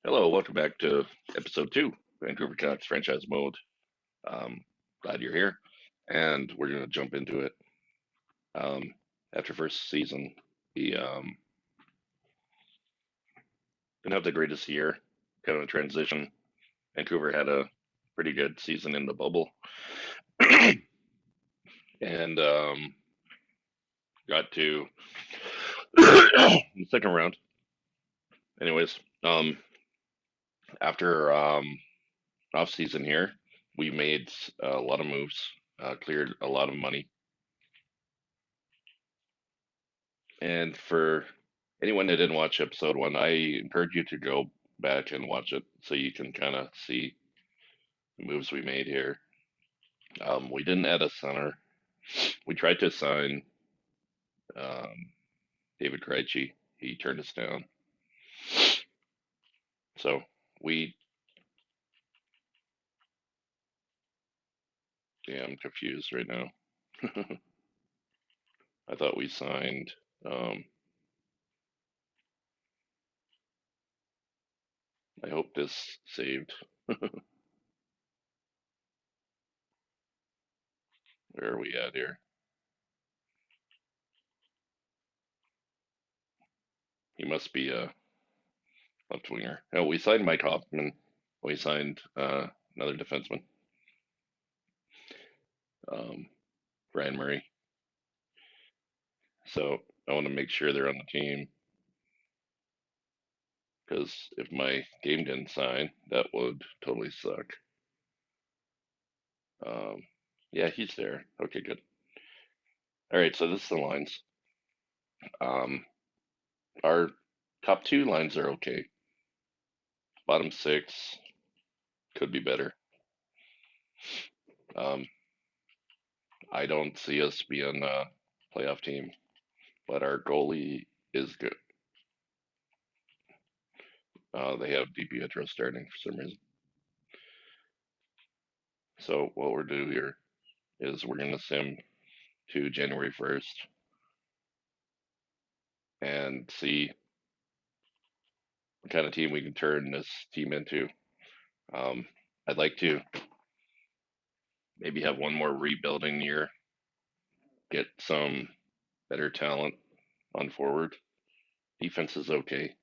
Hello, welcome back to episode two, Vancouver Canucks franchise mode. Um, Glad you're here, and we're gonna jump into it. Um, After first season, we didn't have the greatest year, kind of a transition. Vancouver had a pretty good season in the bubble, and got to the second round. Anyways, after off season here, we made a lot of moves, cleared a lot of money. And for anyone that didn't watch episode one, I encourage you to go back and watch it so you can kind of see the moves we made here. We didn't add a center. We tried to sign um, David Krejci. He turned us down. So we, yeah, I'm confused right now. I thought we signed. Um, I hope this saved. Where are we at here? He must be a left winger. Oh, we signed Mike Hoffman. We signed another defenseman. Um, Ryan Murray. So I want to make sure they're on the team because if my game didn't sign, that would totally suck. Um, yeah, he's there. Okay, good. All right, so this is the lines. Um, our top two lines are okay. Bottom six could be better. Um, I don't see us being a playoff team, but our goalie is good. They have DiPietro starting for some reason. So what we're doing here is we're going to sim to January 1st and see what kind of team we can turn this team into. Um, I'd like to maybe have one more rebuilding year, get some better talent on forward. Defense is okay.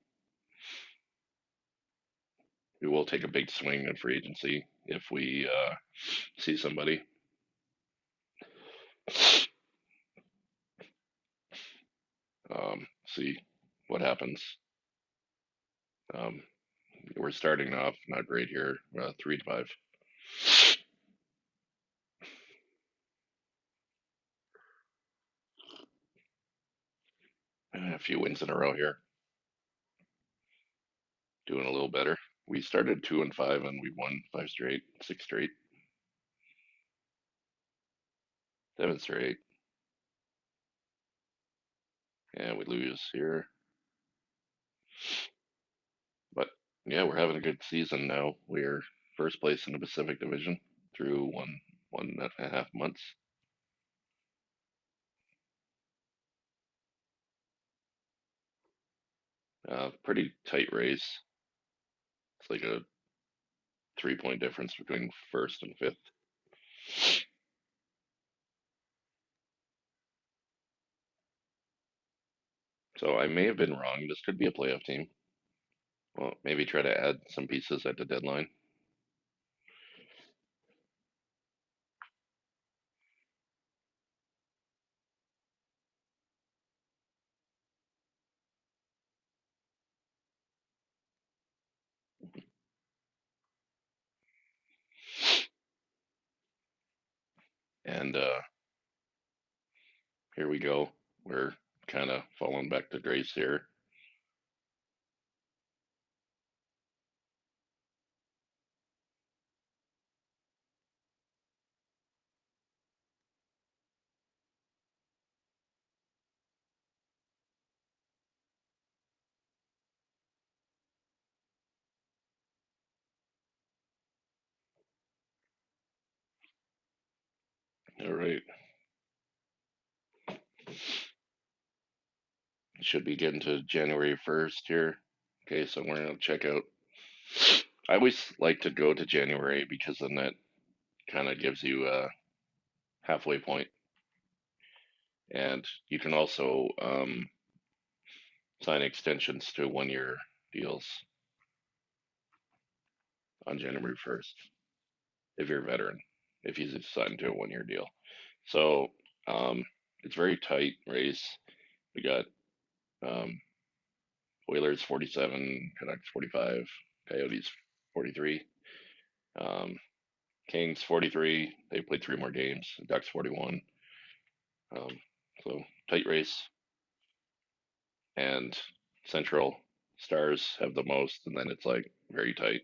We will take a big swing in free agency if we see somebody. See what happens. Um, we're starting off not great here, 3-5. A few wins in a row here, doing a little better. We started 2-5 and we won five straight, six straight, seven straight, and we lose here. But yeah, we're having a good season now. We're first place in the Pacific Division through one and a half months. Pretty tight race. It's like a 3 point difference between first and fifth. So I may have been wrong. This could be a playoff team. Well, maybe try to add some pieces at the deadline. And here we go. We're kind of falling back to grace here. All right. Should be getting to January 1st here. Okay, so we're going to check out. I always like to go to January because then that kind of gives you a halfway point, and you can also sign extensions to 1 year deals on January 1st if you're a veteran, if you sign to a 1 year deal. So um, it's very tight race. We got um, Oilers 47, Canucks 45, Coyotes 43, um, Kings 43. They played three more games. Ducks 41. Um, so tight race, and Central Stars have the most, and then it's like very tight.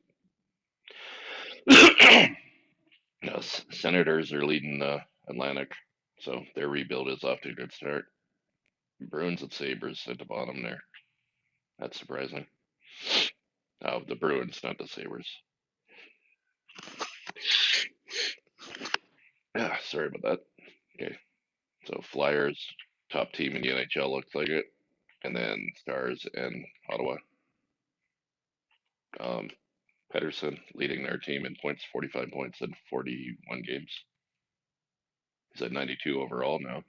Yes, Senators are leading the Atlantic, so their rebuild is off to a good start. Bruins and Sabres at the bottom there. That's surprising. Oh, the Bruins, not the Sabres. Yeah, sorry about that. Okay, so Flyers, top team in the NHL, looks like it, and then Stars and Ottawa. Um, Pedersen leading their team in points, 45 points in 41 games. He's at 92 overall now,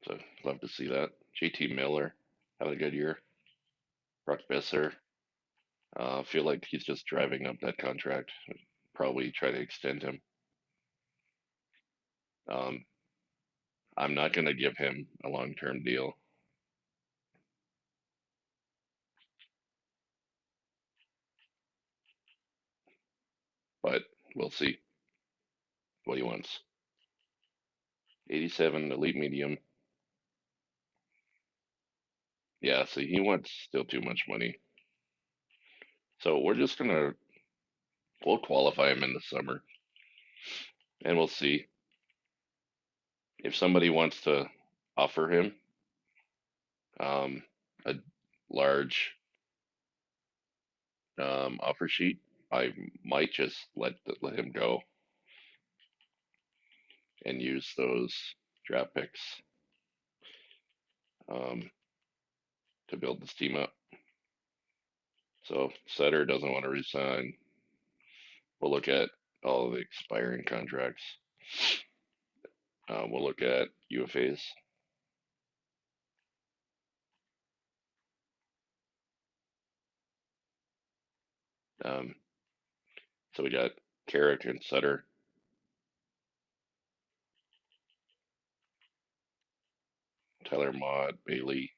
so love to see that. JT Miller having a good year. Brock Besser, feel like he's just driving up that contract. Probably try to extend him. Um, I'm not going to give him a long-term deal, but we'll see what he wants. 87 elite medium. Yeah, see, he wants still too much money. So we're just gonna we'll qualify him in the summer, and we'll see if somebody wants to offer him um, a large offer sheet. I might just let him go and use those draft picks um, to build this team up. So Sutter doesn't want to resign. We'll look at all of the expiring contracts. We'll look at UFAs. Um, so we got Carrick and Sutter, Tyler Mott, Bailey.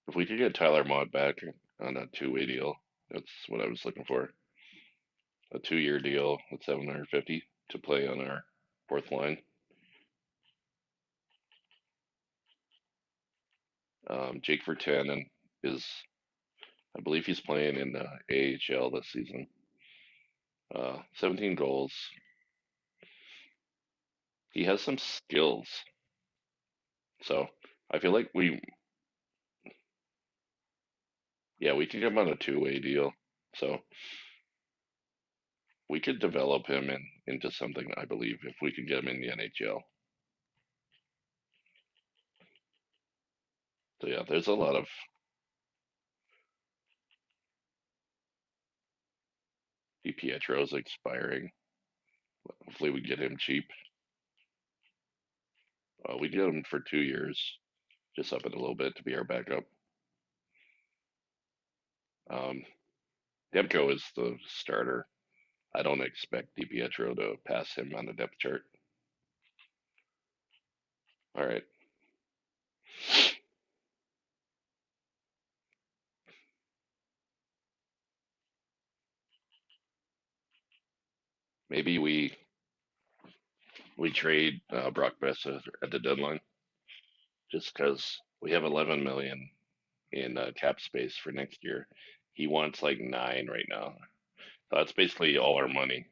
If we could get Tyler Mott back on a two-way deal, that's what I was looking for. A 2 year deal with 750 to play on our fourth line. Jake Vertanen is, I believe he's playing in the AHL this season. 17 goals. He has some skills. So I feel like yeah, we could get him on a two-way deal. So we could develop him into something, I believe, if we could get him in the NHL. So yeah, there's a lot of DiPietro's expiring. Hopefully we get him cheap. We get him for 2 years, just up it a little bit to be our backup. Um, Demko is the starter. I don't expect DiPietro to pass him on the depth chart. All right, maybe we trade Brock Besser at the deadline just because we have 11 million in cap space for next year. He wants like 9 right now. So that's basically all our money.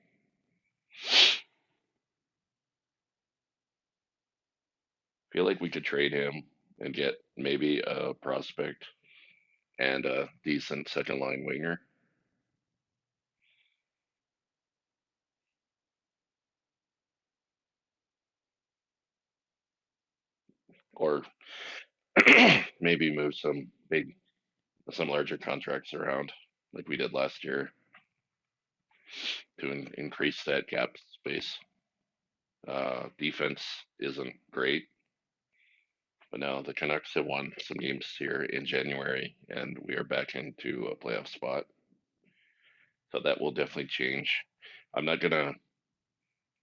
Feel like we could trade him and get maybe a prospect and a decent second line winger, or maybe move some larger contracts around. like we did last year to increase that cap space. Defense isn't great, but now the Canucks have won some games here in January, and we are back into a playoff spot. So that will definitely change. I'm not gonna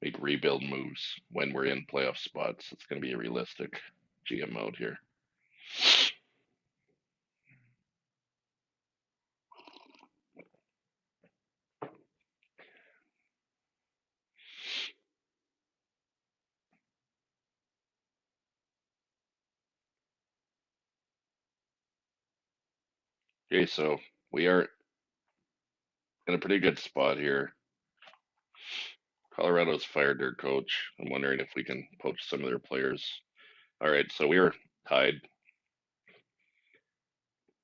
make rebuild moves when we're in playoff spots. It's gonna be a realistic GM mode here. Okay, so we are in a pretty good spot here. Colorado's fired their coach. I'm wondering if we can poach some of their players. All right, so we are tied.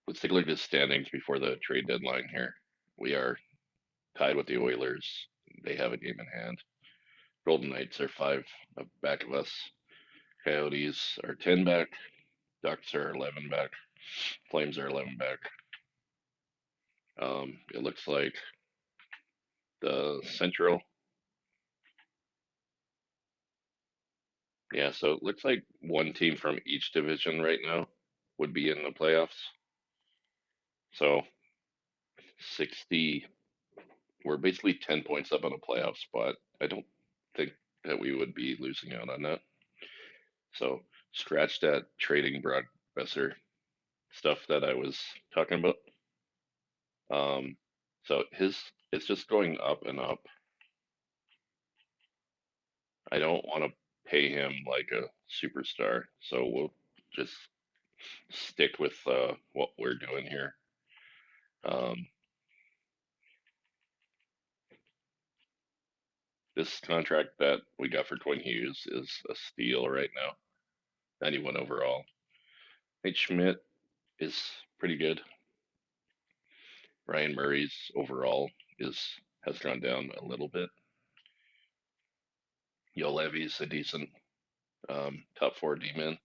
Let's take a look at the standings before the trade deadline here. We are tied with the Oilers. They have a game in hand. Golden Knights are five back of us. Coyotes are 10 back. Ducks are 11 back. Flames are 11 back. It looks like the Central, yeah, so it looks like one team from each division right now would be in the playoffs. So 60, we're basically 10 points up on a playoff spot. I don't think that we would be losing out on that. So scratch that trading Brock Besser stuff that I was talking about. Um, so his it's just going up and up. I don't want to pay him like a superstar, so we'll just stick with what we're doing here. Um, this contract that we got for Quinn Hughes is a steal right now. 91 overall. Nate Schmidt is pretty good. Ryan Murray's overall is has gone down a little bit. Yo Levy's a decent top four D-man.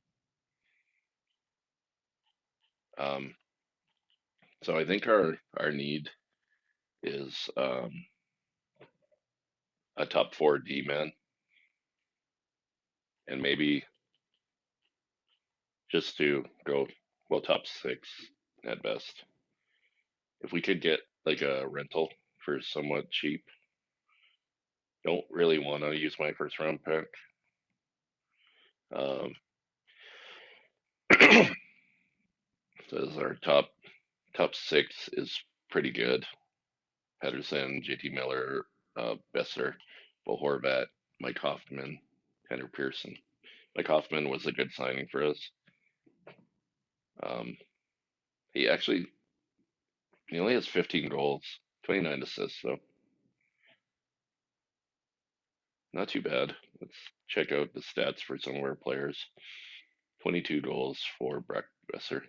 Um, so I think our need is a top four D-man and maybe just to go well top six at best. If we could get like a rental for somewhat cheap, don't really want to use my first round pick. Um, says our top six is pretty good. Pedersen, JT Miller, Besser, Bo Horvat, Mike Hoffman, Tanner Pearson. Mike Hoffman was a good signing for us. Um, he actually he only has 15 goals, 29 assists, so not too bad. Let's check out the stats for some of our players. 22 goals for Brock Besser,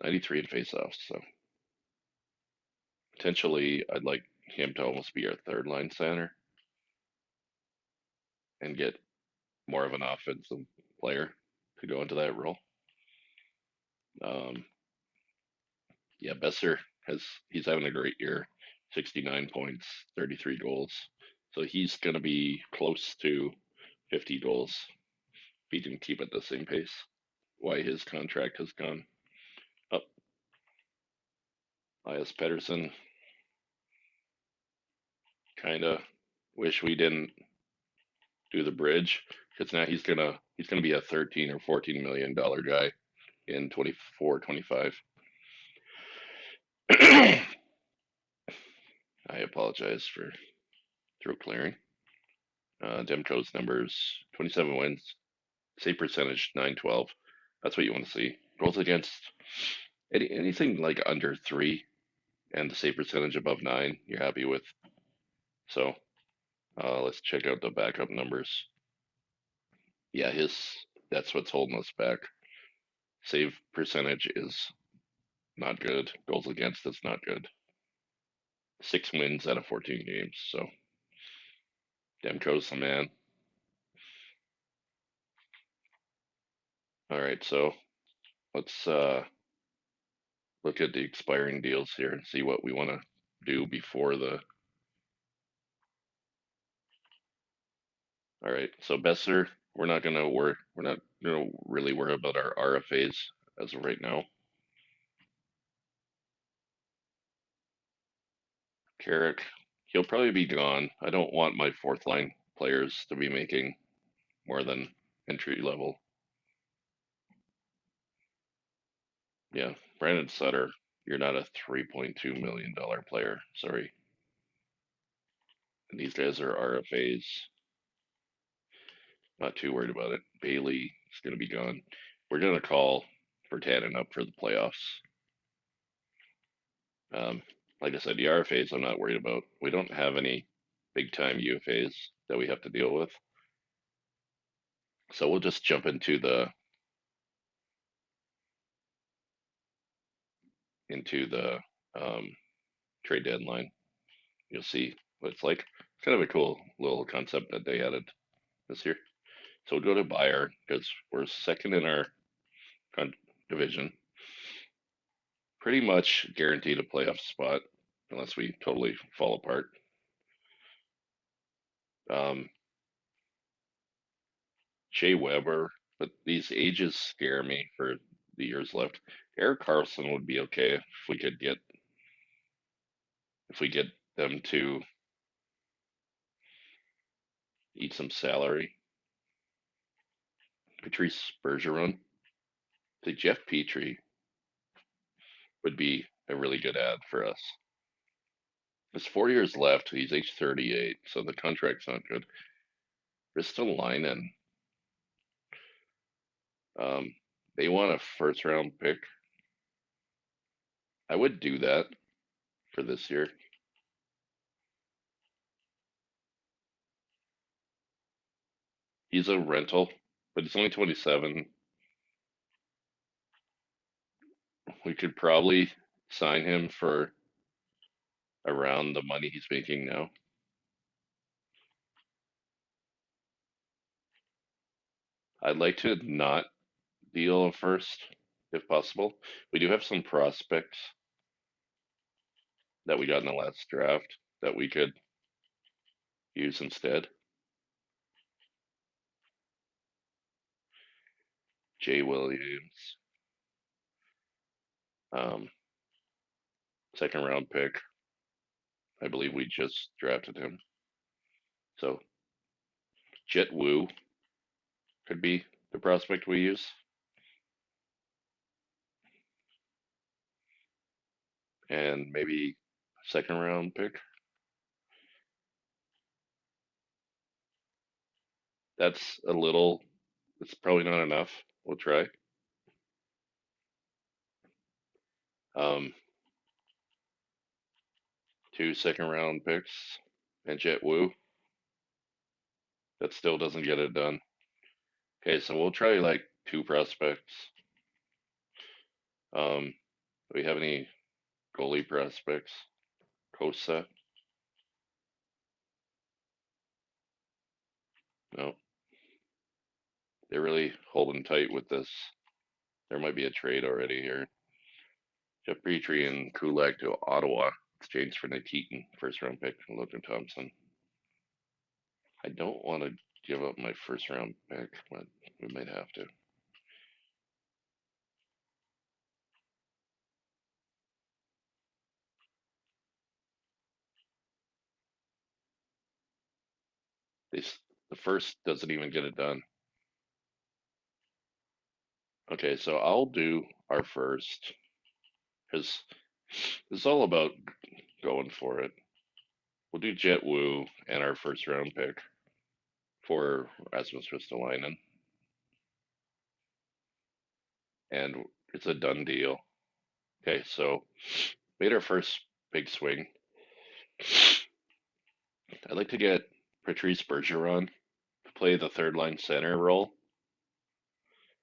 93 in faceoffs. So potentially, I'd like him to almost be our third line center and get more of an offensive player to go into that role. Um, yeah, Besser he's having a great year, 69 points, 33 goals. So he's going to be close to 50 goals if he can keep at the same pace. Why his contract has gone up. Elias Pettersson, kind of wish we didn't do the bridge because now he's gonna be a 13 or 14 million dollar guy in 24, 25. I apologize for throat clearing. Demko's numbers: 27 wins, save percentage 912. That's what you want to see. Goals against anything like under three and the save percentage above nine, you're happy with. So let's check out the backup numbers. Yeah, his that's what's holding us back. Save percentage is not good. Goals against is not good. 6 wins out of 14 games. So Demko's the man. All right, so let's look at the expiring deals here and see what we want to do before the. All right, so Besser, we're not gonna really worry about our RFAs as of right now. Carrick, he'll probably be gone. I don't want my fourth line players to be making more than entry level. Yeah, Brandon Sutter, you're not a $3.2 million player. Sorry. And these guys are RFAs. Not too worried about it. Bailey is going to be gone. We're going to call for Tannen up for the playoffs. Um, like I said, the RFAs I'm not worried about. We don't have any big time UFAs that we have to deal with. So we'll just jump into the trade deadline. You'll see what it's like. It's kind of a cool little concept that they added this year. So we'll go to Bayer because we're second in our division. Pretty much guaranteed a playoff spot unless we totally fall apart. Um, Shea Weber, but these ages scare me for the years left. Eric Carlson would be okay if we get them to eat some salary. Patrice Bergeron, the Jeff Petrie would be a really good ad for us. There's 4 years left. He's age 38, so the contract's not good. Ristolainen, um, they want a first round pick. I would do that for this year. He's a rental, but he's only 27. We could probably sign him for around the money he's making now. I'd like to not deal a first if possible. We do have some prospects that we got in the last draft that we could use instead. Jay Williams, um, second round pick. I believe we just drafted him. So Jet Wu could be the prospect we use. And maybe second round pick. That's a little, it's probably not enough. We'll try. Um, two second round picks and Jet Wu. That still doesn't get it done. Okay, so we'll try like two prospects. Do we have any goalie prospects? Kosa? No. They're really holding tight with this. There might be a trade already here. Jeff Petrie and Kulak to Ottawa. Exchange for Nick Heaton, first round pick, and Logan Thompson. I don't want to give up my first round pick, but we might have to. The first doesn't even get it done. Okay, so I'll do our first because it's all about going for it. We'll do Jet Wu and our first round pick for Rasmus Ristolainen, and it's a done deal. Okay, so made our first big swing. I'd like to get Patrice Bergeron to play the third line center role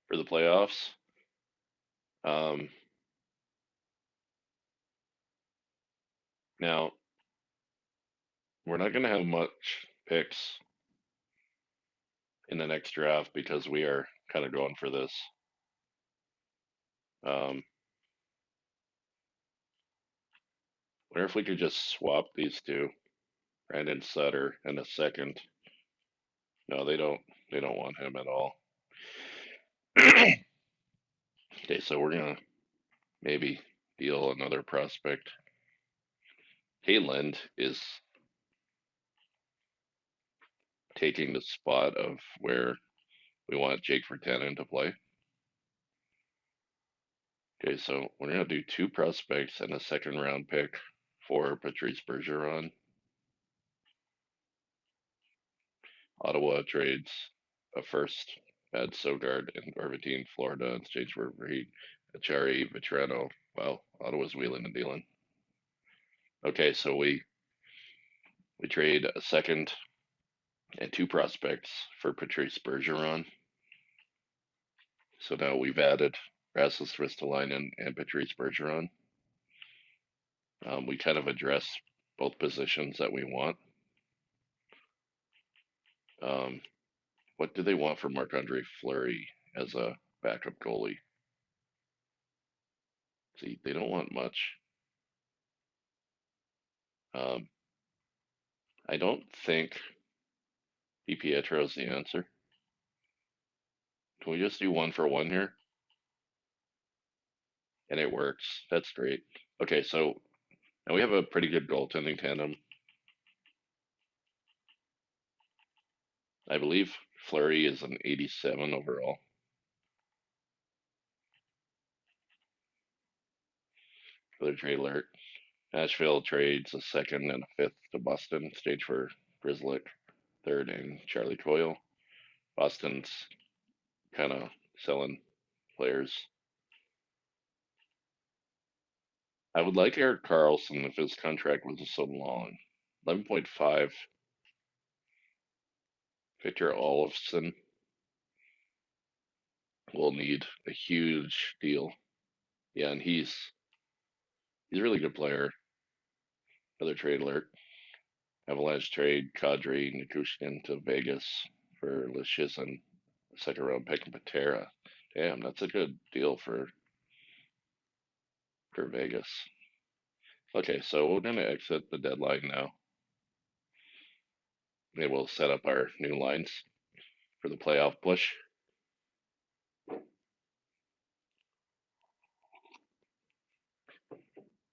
for the playoffs. Um, Now, we're not going to have much picks in the next draft because we are kind of going for this. Um, Wonder if we could just swap these two, Brandon Sutter and a second. No, they don't. They don't want him at all. Okay, so we're gonna maybe deal another prospect. Hayland is taking the spot of where we want Jake Virtanen to play. Okay, so we're gonna do two prospects and a second round pick for Patrice Bergeron. Ottawa trades a first at Sogard and Arventine, Florida, in exchange for Achari Vetrano. Wow, Ottawa's wheeling and dealing. Okay, so we trade a second and two prospects for Patrice Bergeron. So now we've added Rasmus Ristolainen and Patrice Bergeron. We kind of address both positions that we want. Um, what do they want for Marc-Andre Fleury as a backup goalie? See, they don't want much. Um, I don't think DiPietro is the answer. Can we just do one for one here? And it works. That's great. Okay, so now we have a pretty good goaltending tandem. I believe Fleury is an 87 overall. For the trade alert. Nashville trades a second and a fifth to Boston, stage for Grizzlick, third, and Charlie Coyle. Boston's kind of selling players. I would like Eric Carlson if his contract wasn't so long. 11.5. Victor Olofsson will need a huge deal. Yeah, and he's a really good player. Another trade alert. Avalanche trade Kadri Nikushkin to Vegas for Leschyshyn, second round pick and Patera. Damn, that's a good deal for Vegas. Okay, so we're gonna exit the deadline now. Maybe we'll set up our new lines for the playoff push.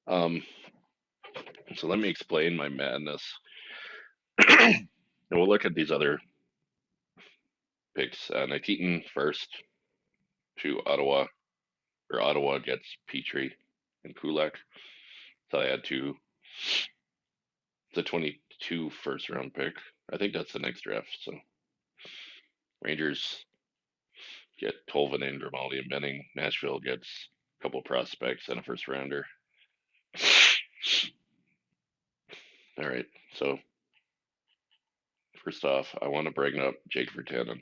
Um, so let me explain my madness. And we'll look at these other picks. Nikitin first to Ottawa, or Ottawa gets Petrie and Kulak. So I had two. It's a 22 first round pick. I think that's the next draft. So Rangers get Tolvanen and Grimaldi and Benning. Nashville gets a couple prospects and a first rounder. All right. So first off, I want to bring up Jake Virtanen.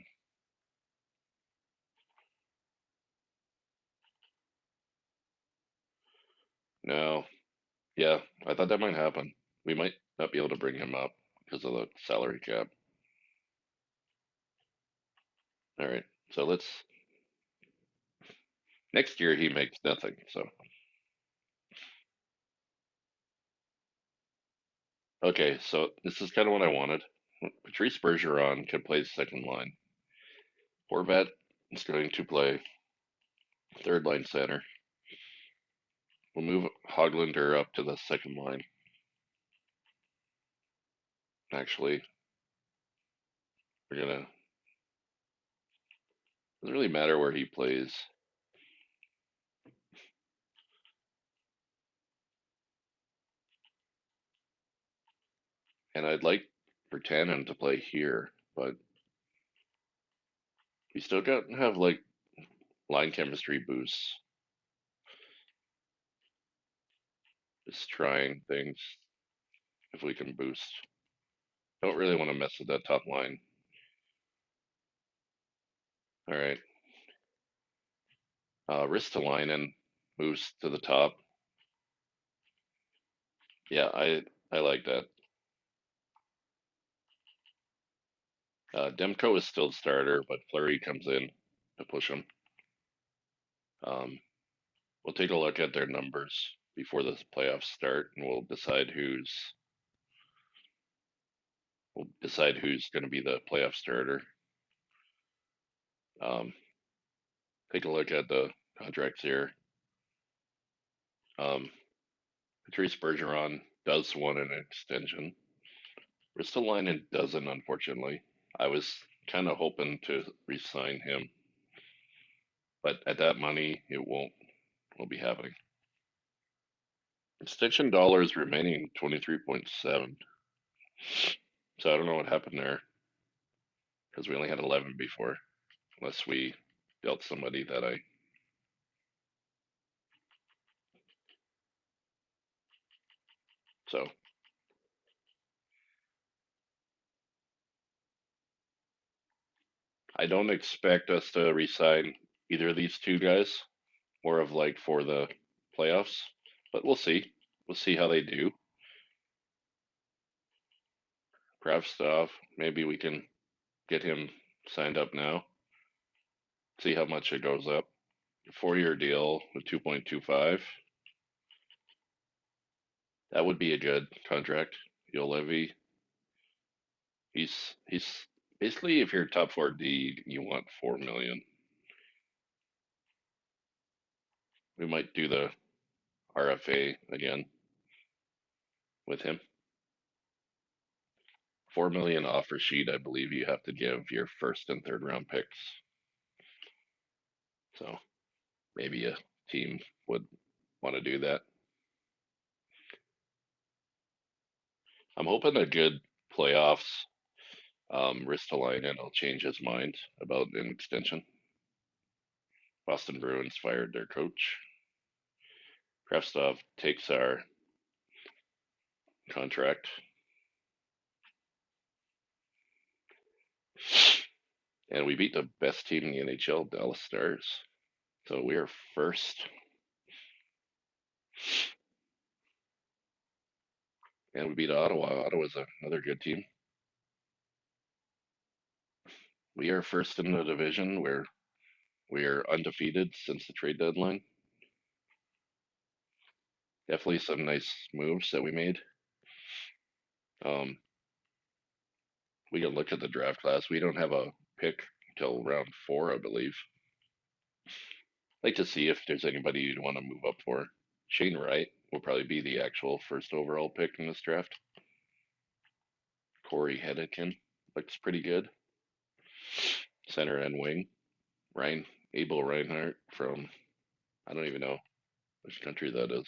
No, yeah, I thought that might happen. We might not be able to bring him up because of the salary cap. All right. So let's next year he makes nothing. So okay, so this is kind of what I wanted. Patrice Bergeron can play second line. Horvat is going to play third line center. We'll move Hoglander up to the second line. Actually, we're gonna. Doesn't really matter where he plays. And I'd like Virtanen to play here, but we still got to have like line chemistry boosts. Just trying things if we can boost. Don't really want to mess with that top line. All right. Ristolainen moves to the top. Yeah, I like that. Demko is still the starter, but Fleury comes in to push him. Um, we'll take a look at their numbers. before the playoffs start, and we'll decide who's going to be the playoff starter. Um, Take a look at the contracts here. Um, Patrice Bergeron does want an extension. Ristolainen doesn't, unfortunately. I was kind of hoping to re-sign him, but at that money, it won't be happening. Extension dollars remaining 23.7. So I don't know what happened there because we only had 11 before, unless we dealt somebody that I. So I don't expect us to re-sign either of these two guys, more of like for the playoffs, but we'll see. We'll see how they do. Stuff. Maybe we can get him signed up now. See how much it goes up. 4-year deal with 2.25. That would be a good contract. You'll Levy. He's basically if you're top 4D, you want 4 million. We might do the RFA again with him. 4 million offer sheet. I believe you have to give your first and third round picks. So maybe a team would want to do that. I'm hoping a good playoffs. Ristolainen will change his mind about an extension. Boston Bruins fired their coach. Kravtsov takes our contract. And we beat the best team in the NHL, Dallas Stars. So we are first. And we beat Ottawa. Ottawa's another good team. We are first in the division where we are undefeated since the trade deadline. Definitely some nice moves that we made. Um, we can look at the draft class. We don't have a pick until round 4, I believe. Like to see if there's anybody you'd want to move up for. Shane Wright will probably be the actual first overall pick in this draft. Corey Hedekin looks pretty good. Center and wing. Ryan Abel Reinhardt from I don't even know which country that is.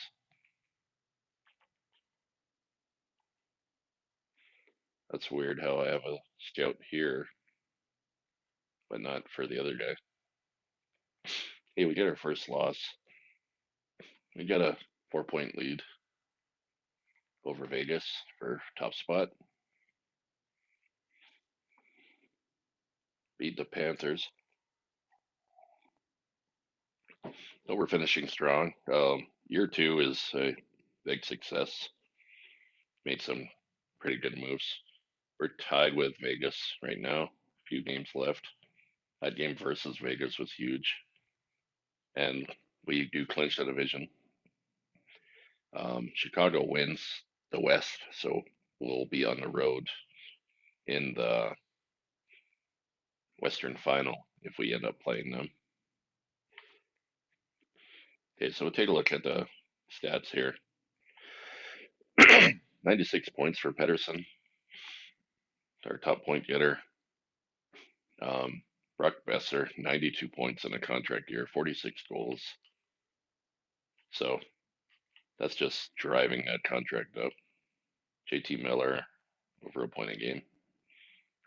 That's weird how I have a scout here, but not for the other guy. Hey, we get our first loss. We got a 4 point lead over Vegas for top spot. Beat the Panthers. So we're finishing strong. Year 2 is a big success. Made some pretty good moves. We're tied with Vegas right now. A few games left. That game versus Vegas was huge. And we do clinch the division. Chicago wins the West, so we'll be on the road in the Western Final if we end up playing them. Okay, so we'll take a look at the stats here. 96 points for Pedersen, our top point getter. Brock Besser, 92 points in a contract year, 46 goals. So that's just driving that contract up. JT Miller, over a point a game.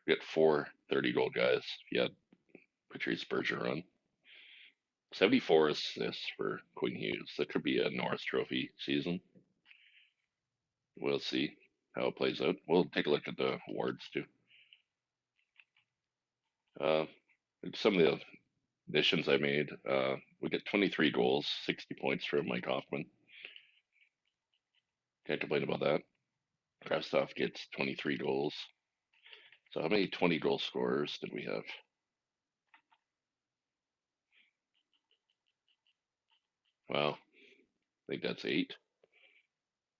We got 4 30-goal guys. You had Patrice Bergeron. 74 assists for Quinn Hughes. That could be a Norris Trophy season. We'll see how it plays out. We'll take a look at the awards too. Uh, some of the additions I made. We get 23 goals, 60 points from Mike Hoffman. Can't complain about that. Kravtsov gets 23 goals. So how many 20-goal scorers did we have? Well, I think that's 8.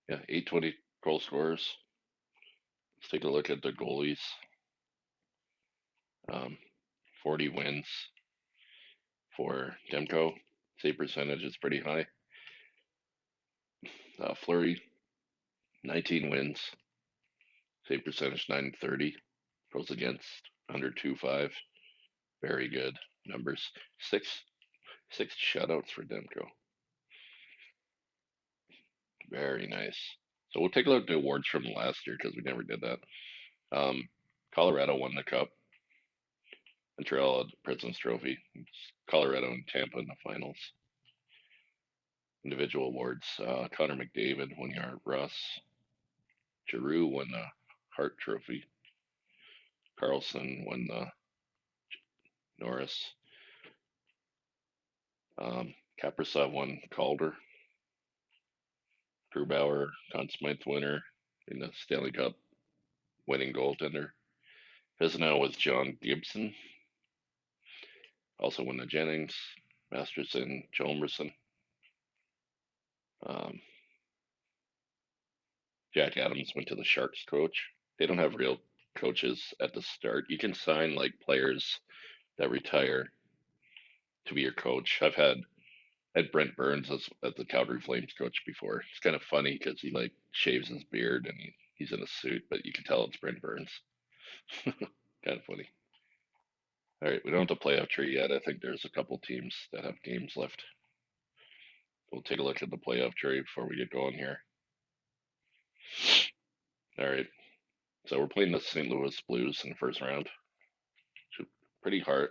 Yeah, 820 goal scorers. Let's take a look at the goalies. Um, 40 wins for Demko. Save percentage is pretty high. Flurry, 19 wins. Save percentage 930. Goes against under 2.5. Very good numbers. Six shutouts for Demko. Very nice. So we'll take a look at the awards from last year because we never did that. Um, Colorado won the cup. Montreal had the President's Trophy. Colorado and Tampa in the finals. Individual awards. Connor McDavid won the Art Russ. Giroux won the Hart Trophy. Carlson won the Norris. Kaprizov won Calder. Grubauer, Conn Smythe winner in the Stanley Cup, winning goaltender. Vezina was John Gibson. Also won the Jennings. Masterson, Chalmerson. Um, Jack Adams went to the Sharks coach. They don't have real coaches at the start. You can sign like players that retire to be your coach. I've had Brent Burns as the Calgary Flames coach before. It's kind of funny because he like shaves his beard and he's in a suit, but you can tell it's Brent Burns. Kind of funny. All right, we don't have the playoff tree yet. I think there's a couple teams that have games left. We'll take a look at the playoff tree before we get going here. All right, so we're playing the St. Louis Blues in the first round. Pretty hard,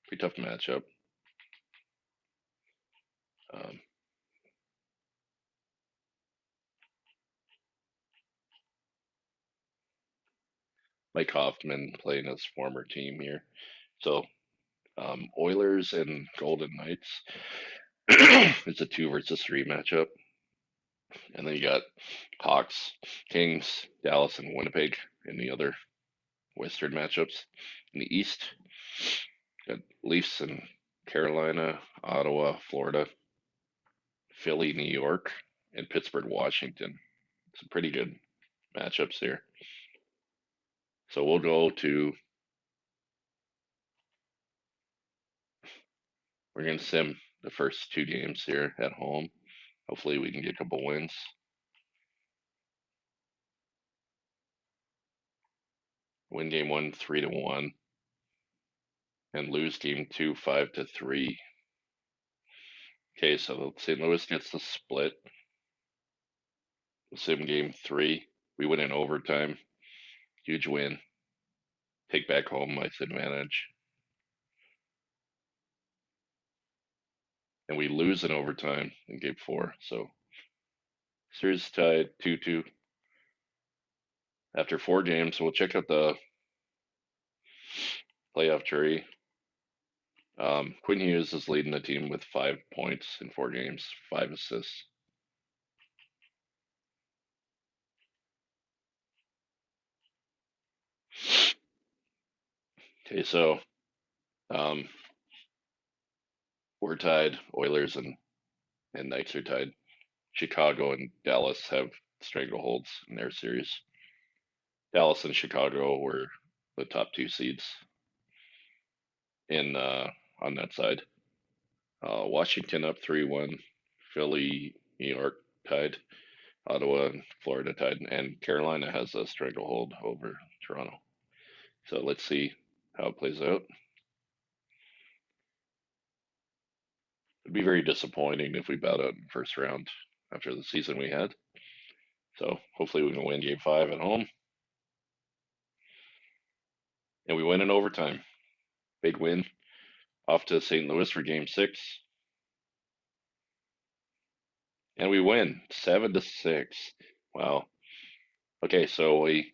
pretty tough matchup. Um, Mike Hoffman playing his former team here. So Oilers and Golden Knights. It's a 2 versus 3 matchup. And then you got Hawks, Kings, Dallas, and Winnipeg in the other Western matchups. In the East, got Leafs and Carolina, Ottawa, Florida, Philly, New York, and Pittsburgh, Washington. Some pretty good matchups here. So we'll go to, we're going to sim the first 2 games here at home. Hopefully we can get a couple wins. Win game 1, 3-1, and lose game 2, 5-3. Okay, so St. Louis gets the split. Sim game 3. We win in overtime. Huge win. Take back home ice advantage. And we lose in overtime in game 4. So series tied 2-2. After 4 games, we'll check out the playoff tree. Quinn Hughes is leading the team with 5 points in 4 games, 5 assists. Okay, so um, we're tied. Oilers and Knights are tied. Chicago and Dallas have strangleholds in their series. Dallas and Chicago were the top 2 seeds in on that side. Washington up 3-1. Philly, New York tied. Ottawa and Florida tied, and Carolina has a stranglehold over Toronto. So let's see how it plays out. It'd be very disappointing if we bowed out in the first round after the season we had. So hopefully we can win Game 5 at home, and we win in overtime. Big win. Off to St. Louis for Game 6, and we win 7-6. Wow. Okay, so we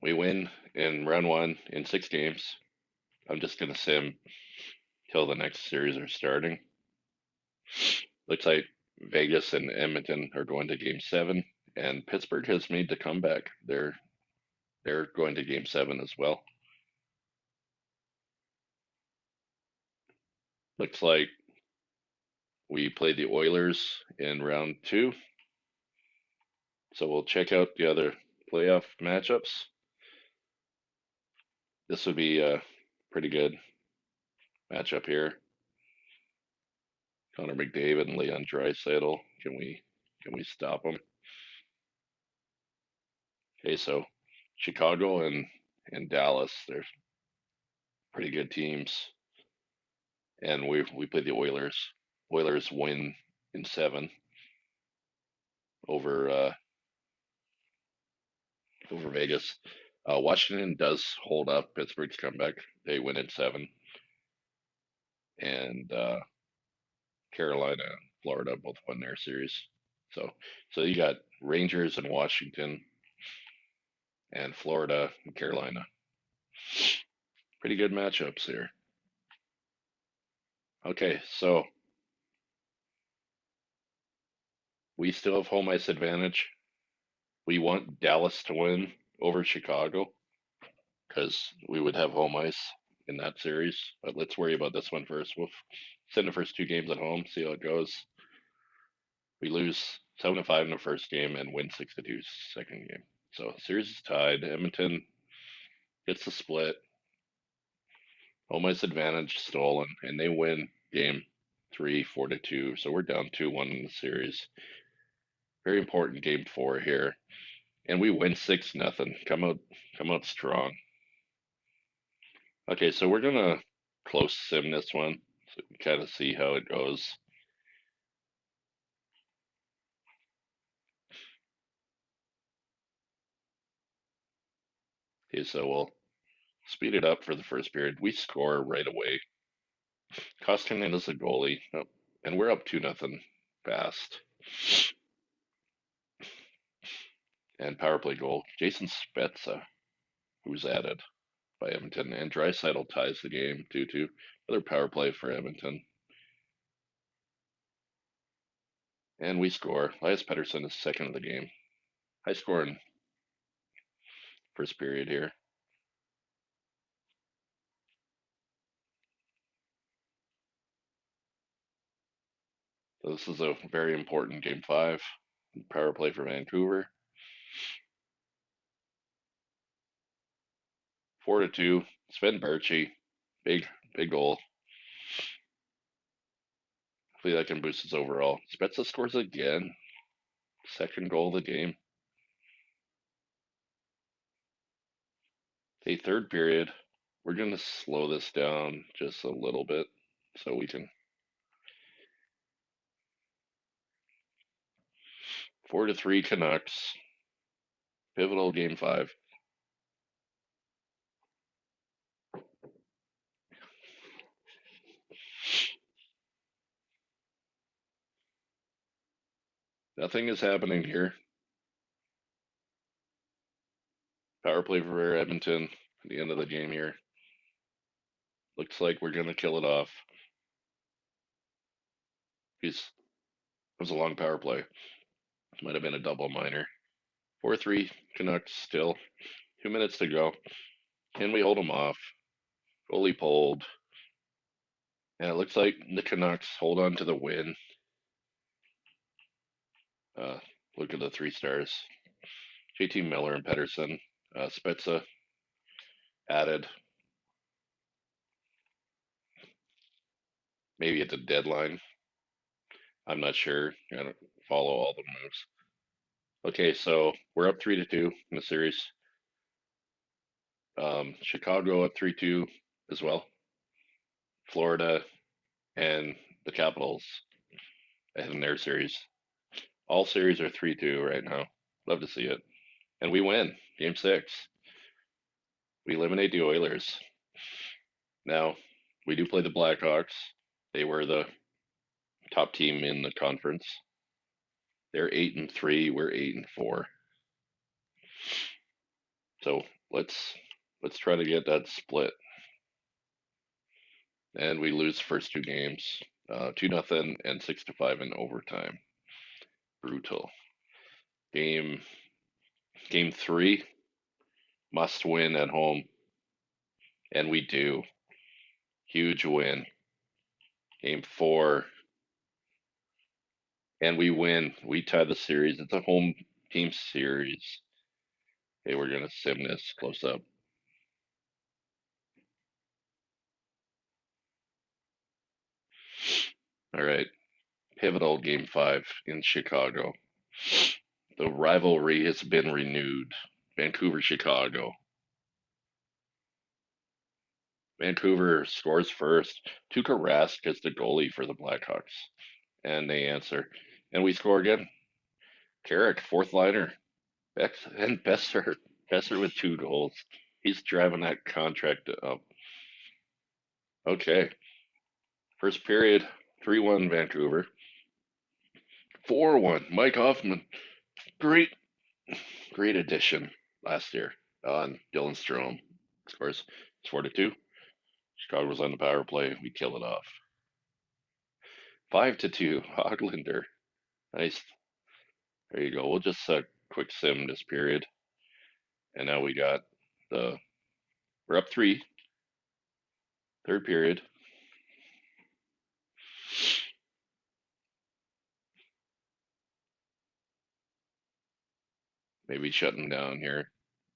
win in round 1 in 6 games. I'm just gonna sim till the next series are starting. Looks like Vegas and Edmonton are going to Game 7, and Pittsburgh has made the comeback. They're going to Game 7 as well. Looks like We play the Oilers in round two, so we'll check out the other playoff matchups. This would be a pretty good matchup here. Connor McDavid and Leon Draisaitl. Can we stop them? Okay, so Chicago and Dallas, they're pretty good teams, and we play the Oilers. Oilers win in seven over over Vegas. Washington does hold up Pittsburgh's comeback. They win in seven, and Carolina and Florida both won their series. So so you got Rangers and Washington and Florida and Carolina. Pretty good matchups here. Okay, so we still have home ice advantage. We want Dallas to win over Chicago because we would have home ice in that series. But let's worry about this one first. We'll send the first two games at home, see how it goes. We lose 7-5 in the first game and win 6-2 second game. So series is tied. Edmonton gets the split. Home ice advantage stolen, and they win game three, 4-2. So we're down 2-1 in the series. Very important game four here, and we win 6-0. Come out strong. Okay, so we're gonna close sim this one, so we kind of see how it goes. Okay, so we'll speed it up for the first period. We score right away. Koskinen is the goalie, and we're up 2-0 fast. And power play goal, Jason Spezza, who's added by Edmonton, and Draisaitl ties the game 2-2. Another power play for Edmonton. And we score. Elias Pettersson is second of the game. High score in first period here. So this is a very important game five. Power play for Vancouver. 4-2. Sven Berchi. Big, big goal. Hopefully that can boost his overall. Spezza scores again. Second goal of the game. Okay, third period. We're going to slow this down just a little bit so we can. 4-3 Canucks. Pivotal game five. Nothing is happening here. Power play for Edmonton at the end of the game here. Looks like we're going to kill it off. It was a long power play. Might have been a double minor. 4-3 Canucks still. 2 minutes to go. Can we hold them off? Goalie pulled. And it looks like the Canucks hold on to the win. Uh, Look at the 3 stars. JT Miller and Pettersson. Spezza added. Maybe at the deadline. I'm not sure. I don't follow all the moves. Okay, so we're up 3-2 in the series. Chicago up 3-2 as well. Florida and the Capitals ahead in their series. All series are 3-2 right now. Love to see it. And we win game six. We eliminate the Oilers. Now, we do play the Blackhawks. They were the top team in the conference. They're 8-3. We're 8-4. So let's try to get that split. And we lose first two games, 2-0 and 6-5 in overtime. Brutal. Game three, must win at home, and we do. Huge win. Game four, and we win. We tie the series. It's a home team series. Hey, we're gonna sim this close up. All right, pivotal game five in Chicago. The rivalry has been renewed. Vancouver, Chicago. Vancouver scores first. Tuukka Rask is the goalie for the Blackhawks, and they answer, and we score again. Carrick, fourth liner, and Besser with 2 goals. He's driving that contract up. Okay, first period, 3-1 Vancouver. 4-1 Mike Hoffman. Great, great addition last year on Dylan Strome. Scores. It's 4-2. Chicago was on the power play. We kill it off. 5-2 Hoglander. Nice. There you go. We'll just quick sim this period. And now we got the, we're up 3, third period. Maybe shutting down here.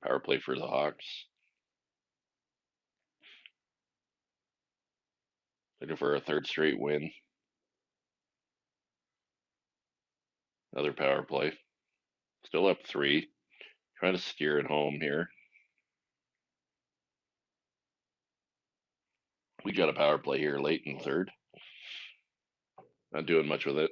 Power play for the Hawks. Looking for a third straight win. Another power play. Still up 3. Trying to steer it home here. We got a power play here late in third. Not doing much with it.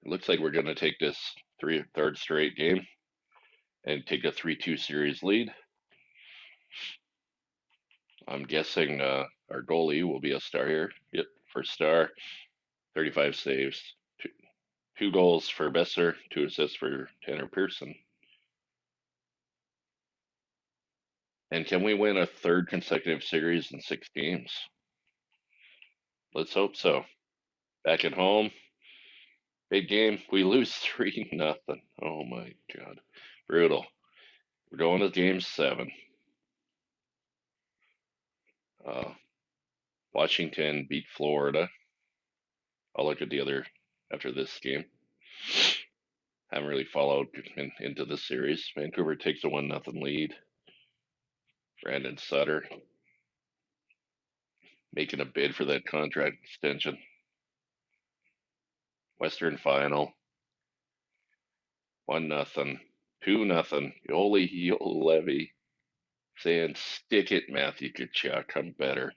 It looks like we're going to take this third straight game and take a 3-2 series lead. I'm guessing our goalie will be a star here. Yep, first star. 35 saves. Two goals for Besser, 2 assists for Tanner Pearson. And can we win a third consecutive series in 6 games? Let's hope so. Back at home, big game. We lose 3-0. Oh my God. Brutal. We're going to game 7. Uh, Washington beat Florida. I'll look at the other after this game. Haven't really followed into this series. Vancouver takes a 1-0 lead. Brandon Sutter making a bid for that contract extension. Western Final, 1-0, 2-0. Yoli Levy saying, "Stick it, Matthew Tkachuk. I'm better."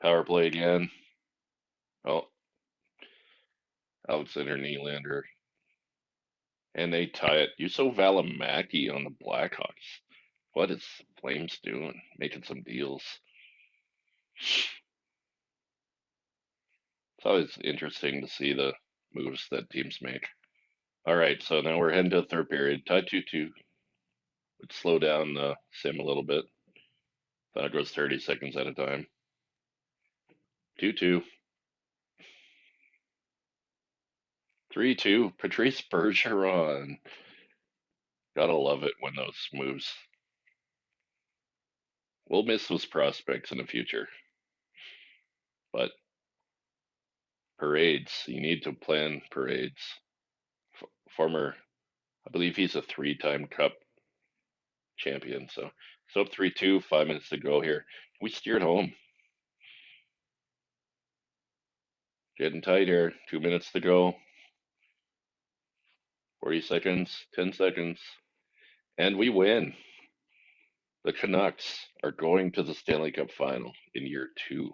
Power play again. Oh, Alexander Nylander, and they tie it. Juuso Valimaki on the Blackhawks. What is Flames doing? Making some deals. It's always interesting to see the moves that teams make. All right, so now we're heading to the third period. Tie 2-2. Let's slow down the sim a little bit. That goes 30 seconds at a time. 2-2. 3-2. Patrice Bergeron. Gotta love it when those moves. We'll miss those prospects in the future, but parades, you need to plan parades. Former, I believe he's a 3-time Cup champion. So up 3-2, 5 minutes to go here. We steered home. Getting tight here. 2 minutes to go. 40 seconds, 10 seconds, and we win. The Canucks are going to the Stanley Cup final in year 2.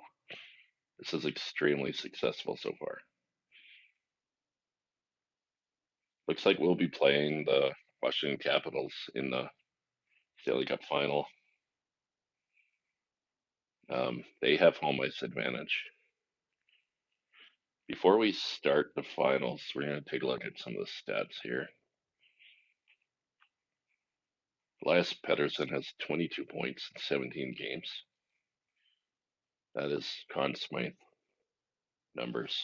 This is extremely successful so far. Looks like we'll be playing the Washington Capitals in the Stanley Cup final. They have home ice advantage. Before we start the finals, we're going to take a look at some of the stats here. Elias Pettersson has 22 points in 17 games. That is Conn Smythe numbers.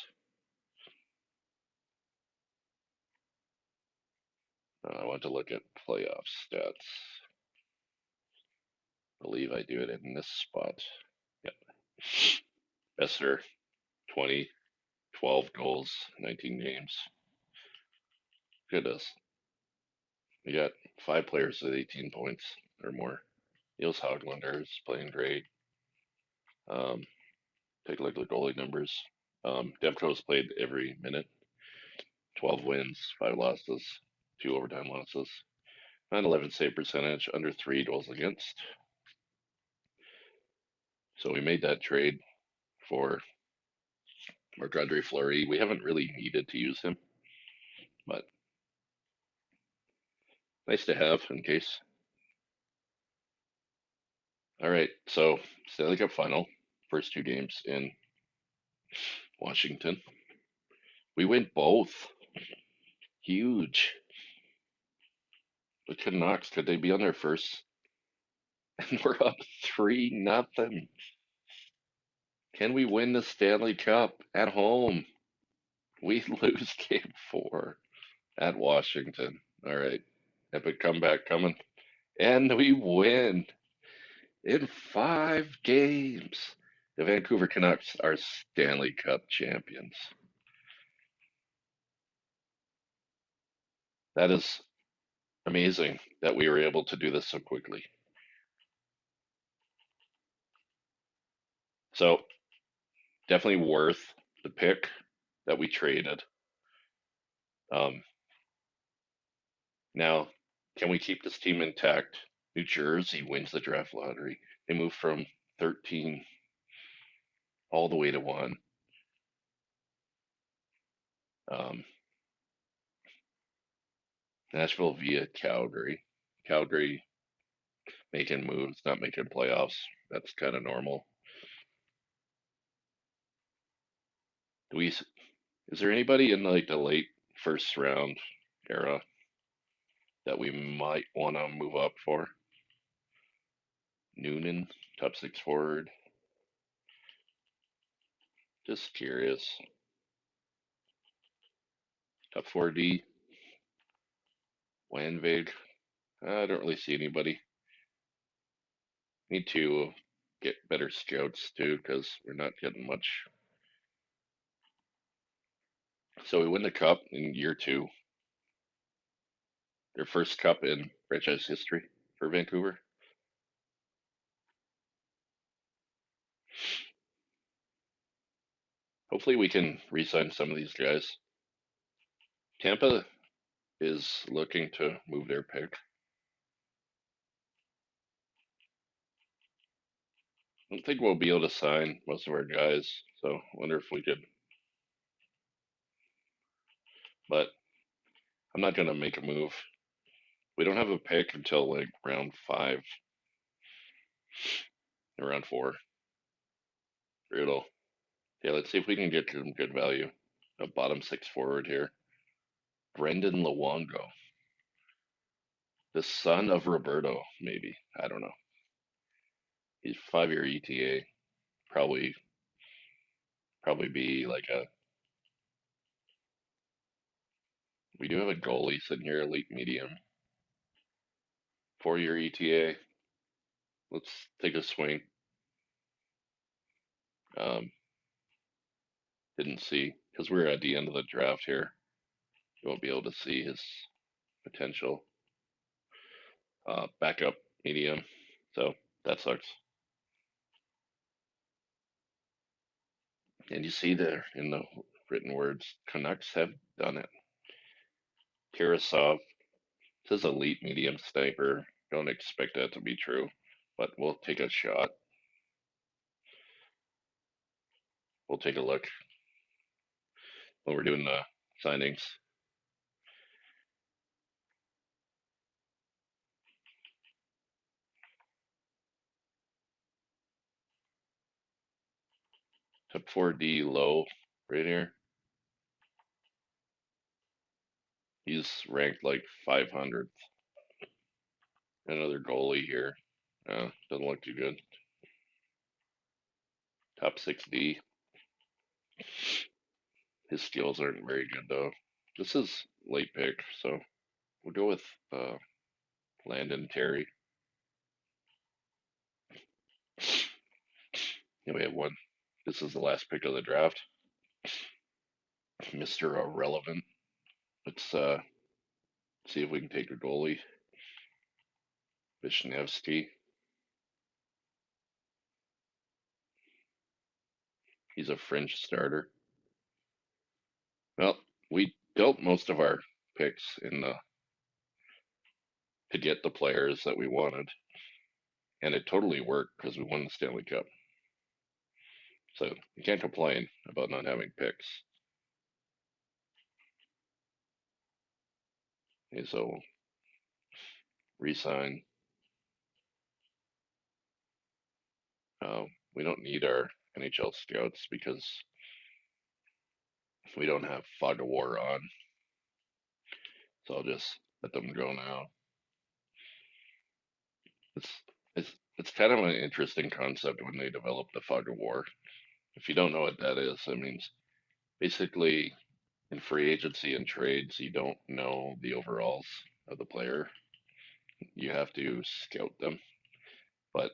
I want to look at playoff stats. believe I do it in this spot. Yep. Besser, 20, 12 goals, 19 games. Goodness. We got 5 players with 18 points or more. Niels Hoglander is playing great. Um, take a look at the goalie numbers. Demko's played every minute. 12 wins, 5 losses, 2 overtime losses. 911 save percentage, under 3 goals against. So we made that trade for Marc-Andre Fleury. We haven't really needed to use him, but nice to have in case. All right, so Stanley Cup final, first 2 games in Washington. We win both. Huge. The Canucks, could they be on their first? And we're up 3-0. Can we win the Stanley Cup at home? We lose game 4 at Washington. All right. Epic comeback coming. And we win in 5 games. The Vancouver Canucks are Stanley Cup champions. That is amazing that we were able to do this so quickly. So definitely worth the pick that we traded. Um, Now, can we keep this team intact? New Jersey wins the draft lottery. They move from 13 all the way to 1. Um, Nashville via Calgary. Calgary making moves, not making playoffs. That's kind of normal. Do we? Is there anybody in like the late first round era that we might want to move up for? Noonan, top 6 forward. Just curious. Top 4D. Wanvig. I don't really see anybody. Need to get better scouts too, because we're not getting much. So we win the cup in year 2, their first cup in franchise history for Vancouver. Hopefully we can re-sign some of these guys. Tampa is looking to move their pick. I don't think we'll be able to sign most of our guys, so I wonder if we could. But I'm not going to make a move. We don't have a pick until like round 5, around 4. Brutal. Yeah, let's see if we can get some good value. A bottom 6 forward here. Brendan Luongo, the son of Roberto, maybe. I don't know. He's 5-year ETA. Probably, probably be like a. We do have a goalie sitting here, elite medium. 4-year ETA. Let's take a swing. Um, didn't see because we're at the end of the draft here. You won't be able to see his potential. Backup medium. So that sucks. And you see there in the written words, Canucks have done it. Tarasov says elite medium sniper. Don't expect that to be true, but we'll take a shot. We'll take a look when we're doing the signings. Top 4D low right here. He's ranked like 500th. Another goalie here. Doesn't look too good. Top 6D. His skills aren't very good though. This is late pick, so we'll go with Landon Terry. Yeah, we have one. This is the last pick of the draft. Mr. Irrelevant. Let's see if we can take a goalie. Vishnevsky. He's a fringe starter. Well, we dealt most of our picks in the to get the players that we wanted, and it totally worked because we won the Stanley Cup. So you can't complain about not having picks. Okay, so resign. We don't need our NHL scouts because we don't have Fog of War on. So I'll just let them go now. It's it's kind of an interesting concept when they developed the Fog of War. If you don't know what that is, it means basically in free agency and trades, you don't know the overalls of the player. You have to scout them. But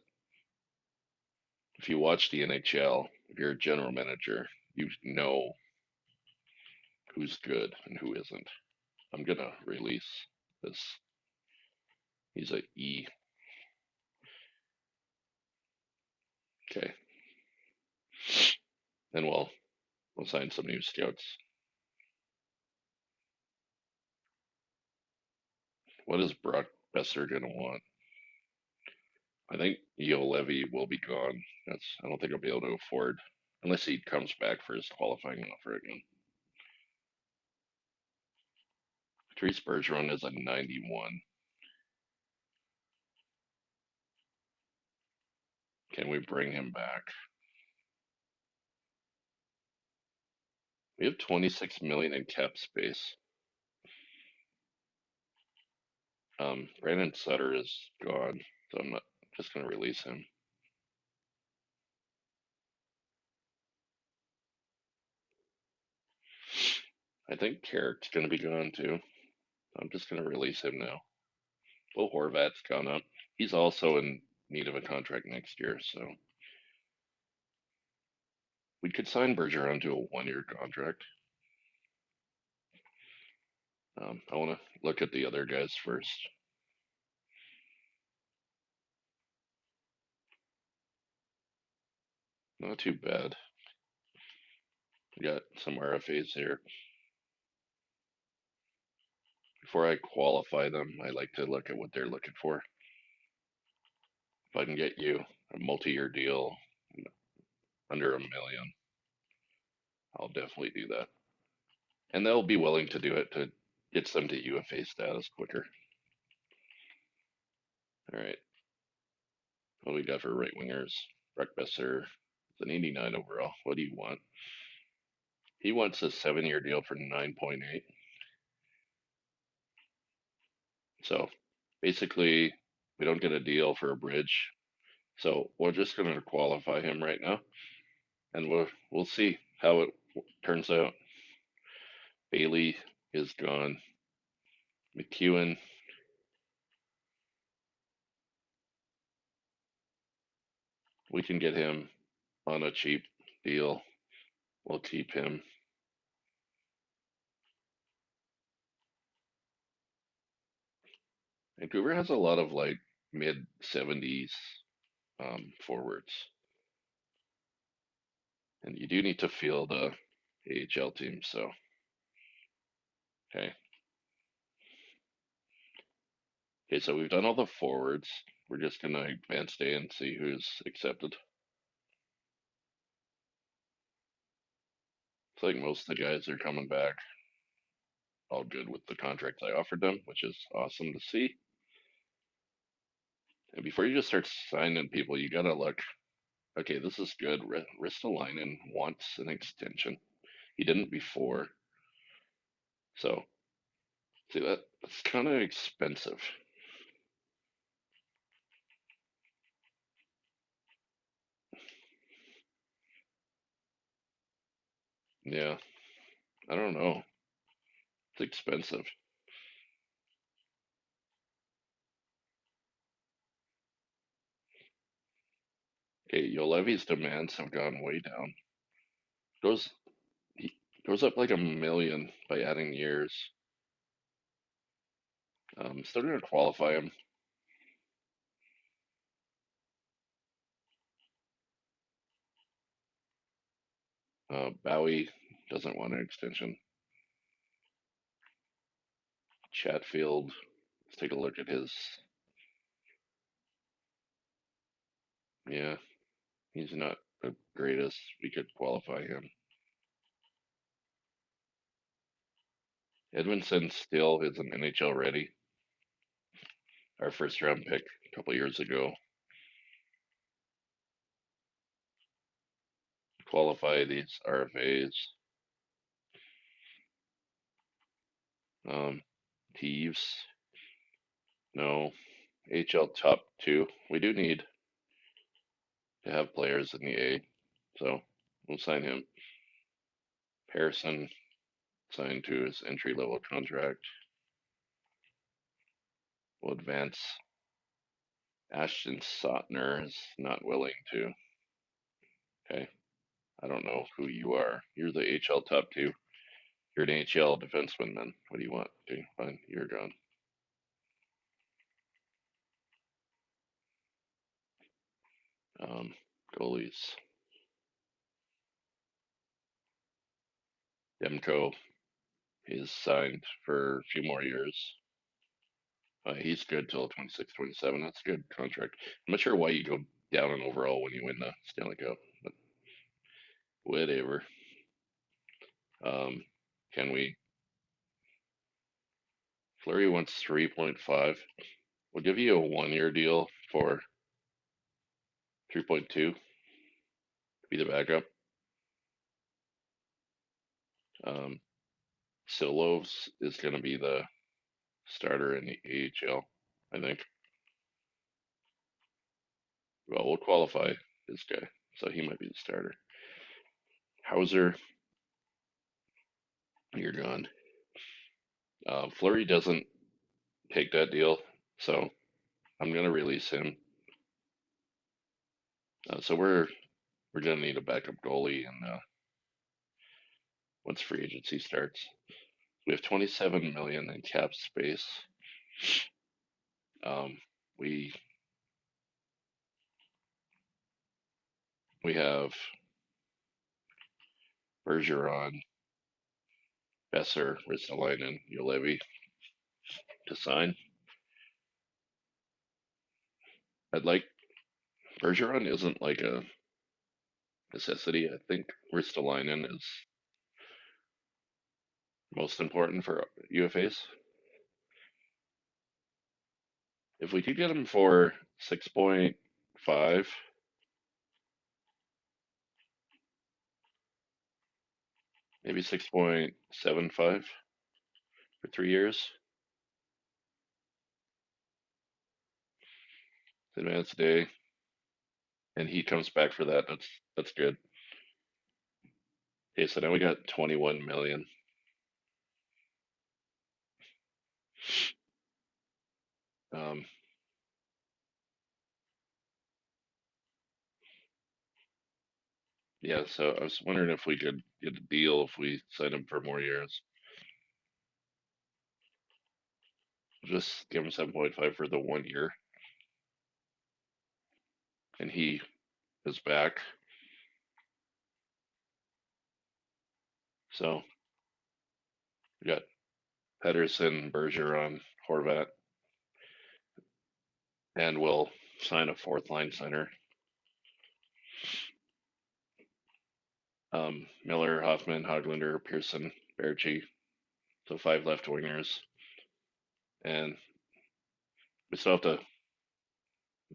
if you watch the NHL, if you're a general manager, you know who's good and who isn't. I'm gonna release this. He's a E. Okay. Then we'll sign some new scouts. What is Brock Besser gonna want? I think Yo Levy will be gone. I don't think I'll be able to afford unless he comes back for his qualifying offer again. Patrice Bergeron is a 91. Can we bring him back? We have 26 million in cap space. Brandon Sutter is gone, so I'm not just gonna release him. I think Carrick's gonna be gone too. I'm just gonna release him now. Will Horvat's gone up. He's also in need of a contract next year, so we could sign Bergeron to a 1-year contract. I want to look at the other guys first. Not too bad. We got some RFAs here. Before I qualify them, I like to look at what they're looking for. If I can get you a multi-year deal under a million, I'll definitely do that. And they'll be willing to do it to get them to UFA status quicker. All right. What do we got for right wingers? Brock Besser is an 89 overall. What do you want? He wants a 7-year deal for 9.8. So basically, we don't get a deal for a bridge. So we're just going to qualify him right now, and we'll see how it turns out. Bailey is gone. McEwen, we can get him on a cheap deal. We'll keep him. Vancouver has a lot of like mid 70s forwards, and you do need to field a AHL team. So okay, okay. So we've done all the forwards. We're just gonna advance day and see who's accepted. It's like most of the guys are coming back, all good with the contracts I offered them, which is awesome to see. And before you just start signing people, you gotta look. Okay, this is good. Ristolainen wants an extension. He didn't before, so see that's kind of expensive. Yeah, I don't know. It's expensive. Okay, Yolevi's demands have gone way down. Goes he goes up like 1 million by adding years. Still gonna qualify him. Bowie doesn't want an extension. Chatfield, let's take a look at his. Yeah, he's not the greatest. We could qualify him. Edmondson still isn't NHL ready. Our first round pick a couple years ago. Qualify these RFAs. Um, Teves, no. HL top two. We do need to have players in the A, so we'll sign him. Harrison signed to his entry level contract. We'll advance. Ashton Sotner is not willing to. Okay, I don't know who you are. You're the HL top two. You're an HL defenseman, then. What do you want? Okay, fine. You're gone. Um, Goalies. Demko is signed for a few more years. He's good till 26, 27. That's a good contract. I'm not sure why you go down in overall when you win the Stanley Cup, but whatever. Can we? Fleury wants 3.5. We'll give you a 1 year deal for 3.2 to be the backup. Um, Silovs is going to be the starter in the AHL, I think. Well, we'll qualify this guy, so he might be the starter. Hauser, you're gone. Fleury doesn't take that deal, so I'm gonna release him. So we're gonna need a backup goalie, and once free agency starts, we have 27 million in cap space. Um, we we have Bergeron, Besser, Ristolainen, Ulevi to sign. I'd like Bergeron isn't like a necessity. I think Ristolainen is most important for UFAs. If we could get him for 6.5, maybe 6.75 for 3 years, advance day, and he comes back for that, that's good. Okay, so now we got 21 million. Um, yeah, so I was wondering if we could get a deal if we sign him for more years. Just give him 7.5 for the 1 year, and he is back. So we got Pedersen, Bergeron, Horvat, and we'll sign a fourth line center. Miller, Hoffman, Hoglander, Pearson, Berchi. So five left wingers, and we still have to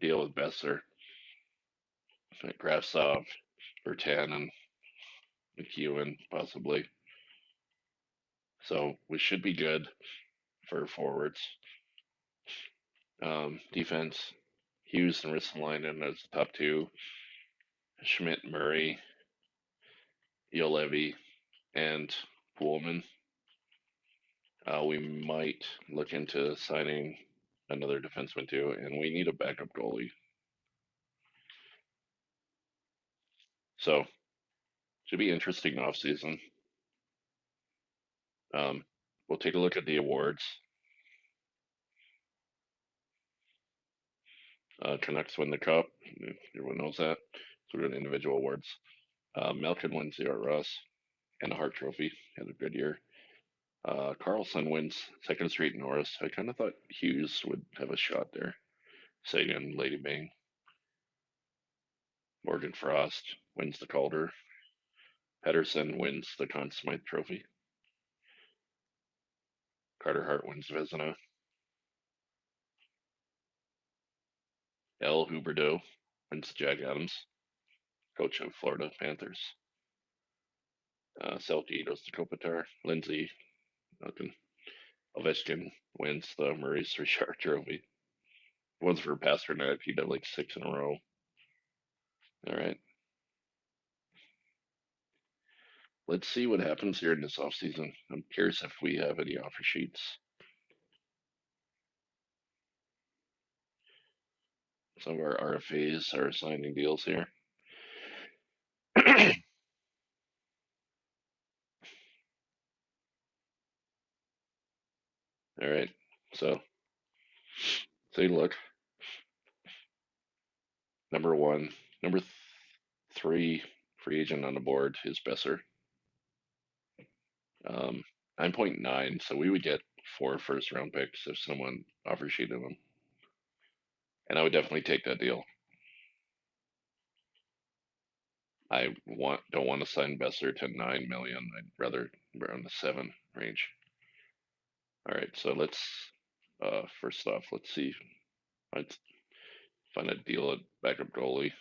deal with Besser, Grafsov, Bertan, and McEwen possibly. So we should be good for forwards. Defense, Hughes and Ristolainen as the top two. Schmidt, Murray, Levy, and Pullman. We might look into signing another defenseman too, and we need a backup goalie. So should be interesting off season. We'll take a look at the awards. Canucks win the cup. Everyone knows that. So we're doing individual awards. Malkin wins the Art Ross and the Hart Trophy. Had a good year. Carlson wins second straight Norris. I kind of thought Hughes would have a shot there. Sagan, Lady Bang. Morgan Frost wins the Calder. Pedersen wins the Conn Smythe Trophy. Carter Hart wins Vezina. L. Huberdeau wins the Jack Adams, coach of Florida Panthers. Selke goes to Kopitar. Lindsay, nothing. Ovechkin wins the Maurice Richard Trophy. One's for Pasternak. He'd have like six in a row. All right. Let's see what happens here in this offseason. I'm curious if we have any offer sheets. Some of our RFAs are signing deals here. All right. So, take a look. Number one. Number three free agent on the board is Besser. 9.9. So we would get 4 first-round picks if someone offer sheeted them. And I would definitely take that deal. I don't want to sign Besser to 9 million. I'd rather around the 7 range. All right, so let's first off, let's see. Let's find a deal at backup goalie.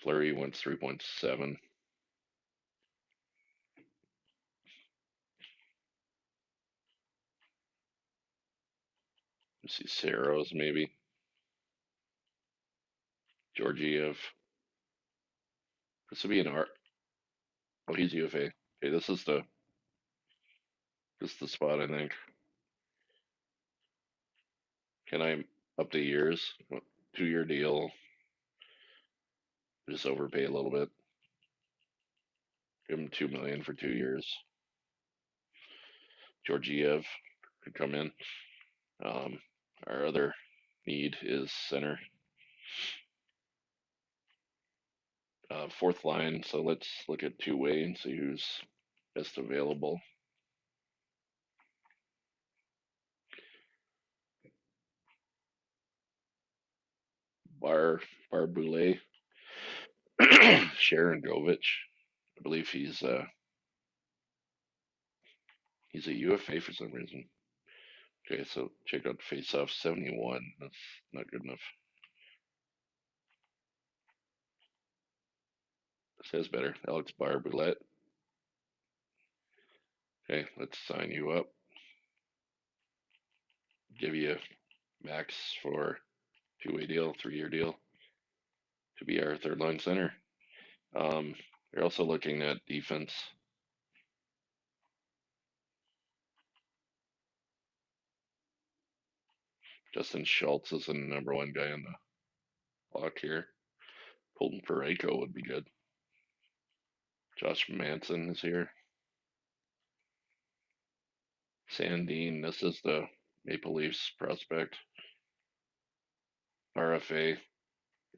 Fleury wants 3.7. Let's see, Saros maybe. Georgiev. This would be an art. Oh, he's UFA. Okay, this is the spot I think. Can I up the years? 2 year deal. Just overpay a little bit. Give him 2 million for 2 years. Georgiev could come in. Um, our other need is center. Fourth line. So let's look at two-way and see who's best available. Bar Boulay. Sharon Govich. I believe he's a UFA for some reason. Okay, so check out Faceoff 71. That's not good enough. Says better. Alex Barboulette. Okay, let's sign you up. Give you max for two-way deal, 3 year deal to be our third line center. They're also looking at defense. Justin Schultz is the number one guy on the block here. Colton Parayko would be good. Josh Manson is here. Sandine, this is the Maple Leafs prospect. RFA.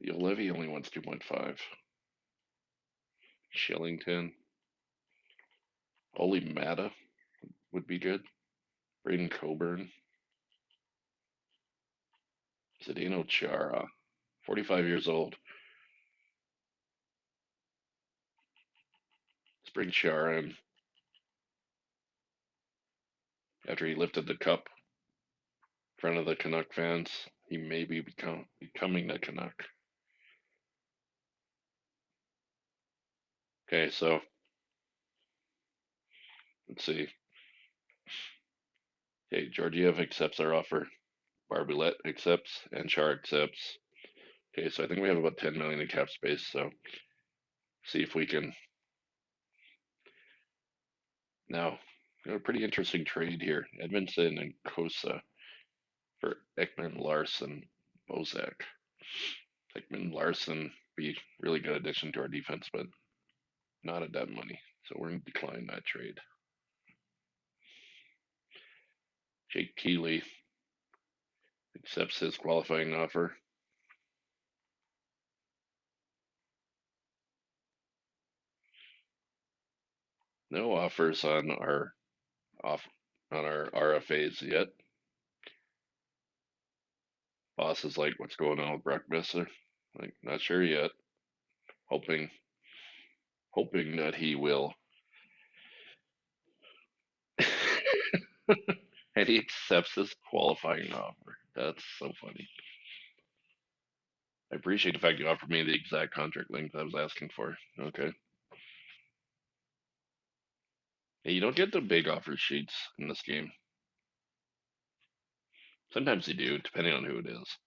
Levy only wants 2.5. Shillington. Oli Mata would be good. Braden Coburn. Zdeno Chara. 45 years old. Let's bring Chara in. After he lifted the cup in front of the Canuck fans, he may be becoming the Canuck. Okay, so let's see. Okay, Georgiev accepts our offer. Barboulette accepts, and Char accepts. Okay, so I think we have about 10 million in cap space. So see if we can. Now, a pretty interesting trade here. Edmondson and Kosa for Ekman, Larson, Bozak. Hickman Larson be really good addition to our defense, but not at that money. So we're going to decline that trade. Jake Keeley accepts his qualifying offer. No offers on our off on our RFAs yet. Boss is like, "What's going on with Brock Besser?" Like, not sure yet. Hoping, hoping that he will. And he accepts his qualifying offer. That's so funny. I appreciate the fact you offered me the exact contract length I was asking for. Okay. Hey, you don't get the big offer sheets in this game. Sometimes you do, depending on who it is.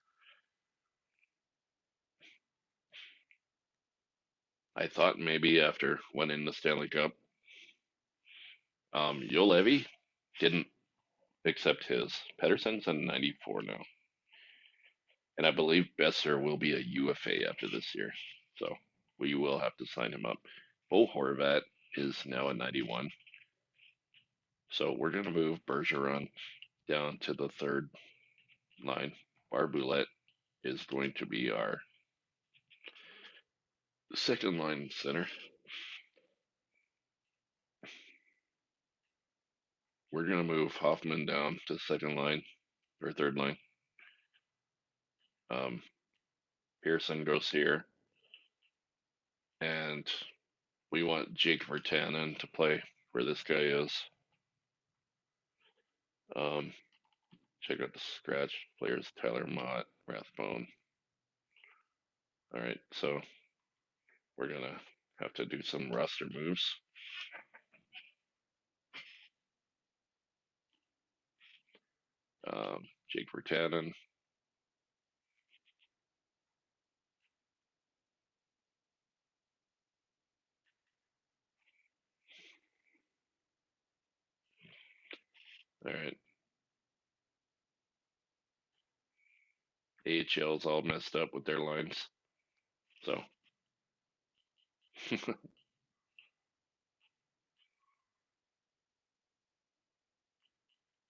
I thought maybe after winning the Stanley Cup, Levy didn't accept his. Pedersen's a 94 now. And I believe Besser will be a UFA after this year. So we will have to sign him up. Bo Horvat is now a 91. So we're going to move Bergeron down to the third line. Barboulette is going to be our second line center. We're going to move Hoffman down to second line or third line. Um, Pearson goes here. And we want Jake Virtanen to play where this guy is. Um, check out the scratch players: Tyler Mott, Rathbone. All right, so we're gonna have to do some roster moves. Jake Virtanen. All right, AHL's all messed up with their lines, so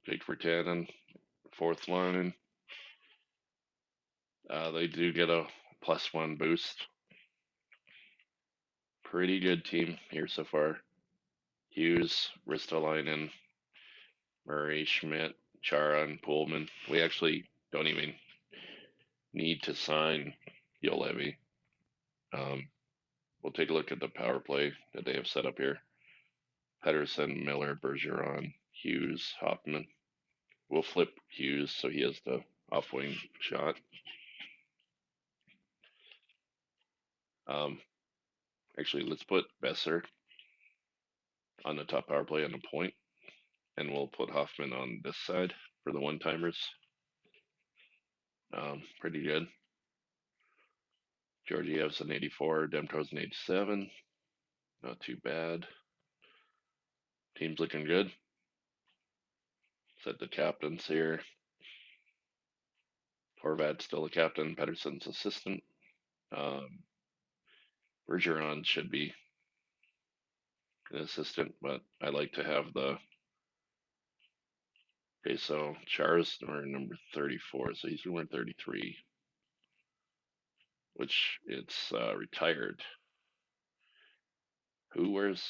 Jake Virtanen, fourth line. They do get a +1 boost. Pretty good team here so far. Hughes, Ristolainen, Murray, Schmidt, Chara, and Pullman. We actually don't even need to sign Levy. We'll take a look at the power play that they have set up here. Pedersen, Miller, Bergeron, Hughes, Hoffman. We'll flip Hughes so he has the off wing shot. Um, actually, let's put Besser on the top power play on the point, and we'll put Hoffman on this side for the one timers. Pretty good. Georgiev's an 84, Demko's an 87. Not too bad. Team's looking good. Set the captains here. Horvat's still a captain. Pedersen's assistant. Um, Bergeron should be an assistant, but I like to have the. Okay, so Char's wearing number 34, so he's wearing 33, which it's retired. Who wears?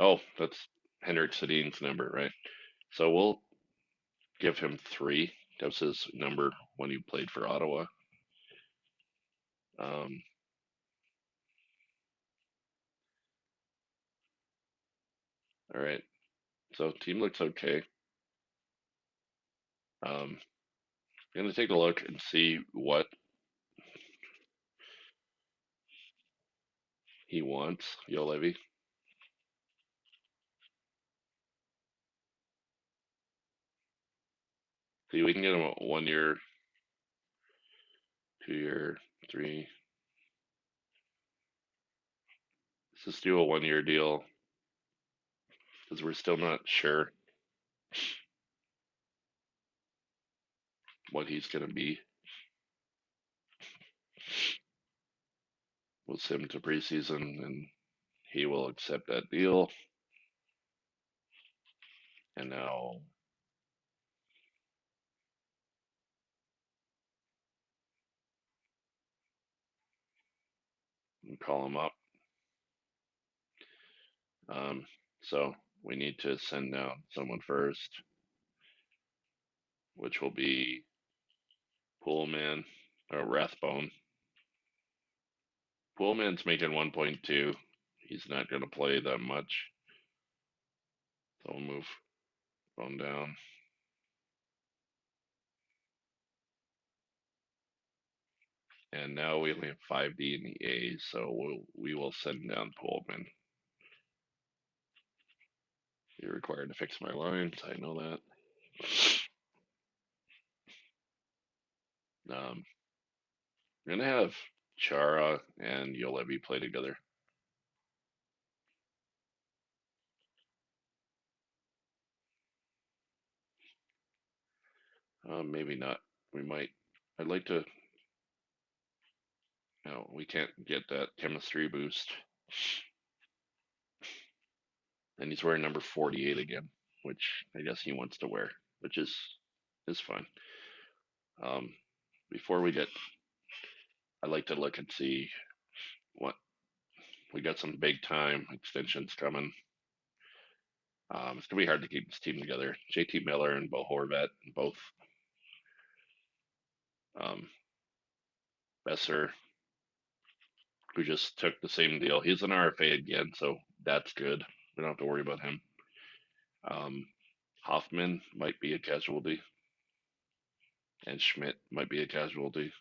Oh, that's Henrik Sedin's number, right? So we'll give him 3. That was his number when he played for Ottawa. Um, all right, so team looks okay. I'm gonna take a look and see what he wants, Levy. See, we can get him a 1 year, 2 year, 3. Let's just do a 1 year deal because we're still not sure what he's gonna be. We'll send him to preseason, and he will accept that deal. And now we call him up. Um, so we need to send down someone first, which will be Pullman or Rathbone. Pullman's making 1.2. He's not going to play that much. So we'll move Bone down. And now we only have 5D in the A, so we will send down Pullman. You're required to fix my lines. I know that. We're gonna have Chara and Yolevi play together. Maybe not. We might. I'd like to. No, we can't get that chemistry boost. And he's wearing number 48 again, which I guess he wants to wear, which is fine. Um, before we get, I'd like to look and see what we got. Some big time extensions coming. It's gonna be hard to keep this team together. JT Miller and Bo Horvat, both. Um, Besser, who just took the same deal. He's an RFA again, so that's good. We don't have to worry about him. Um, Hoffman might be a casualty, and Schmidt might be a casualty.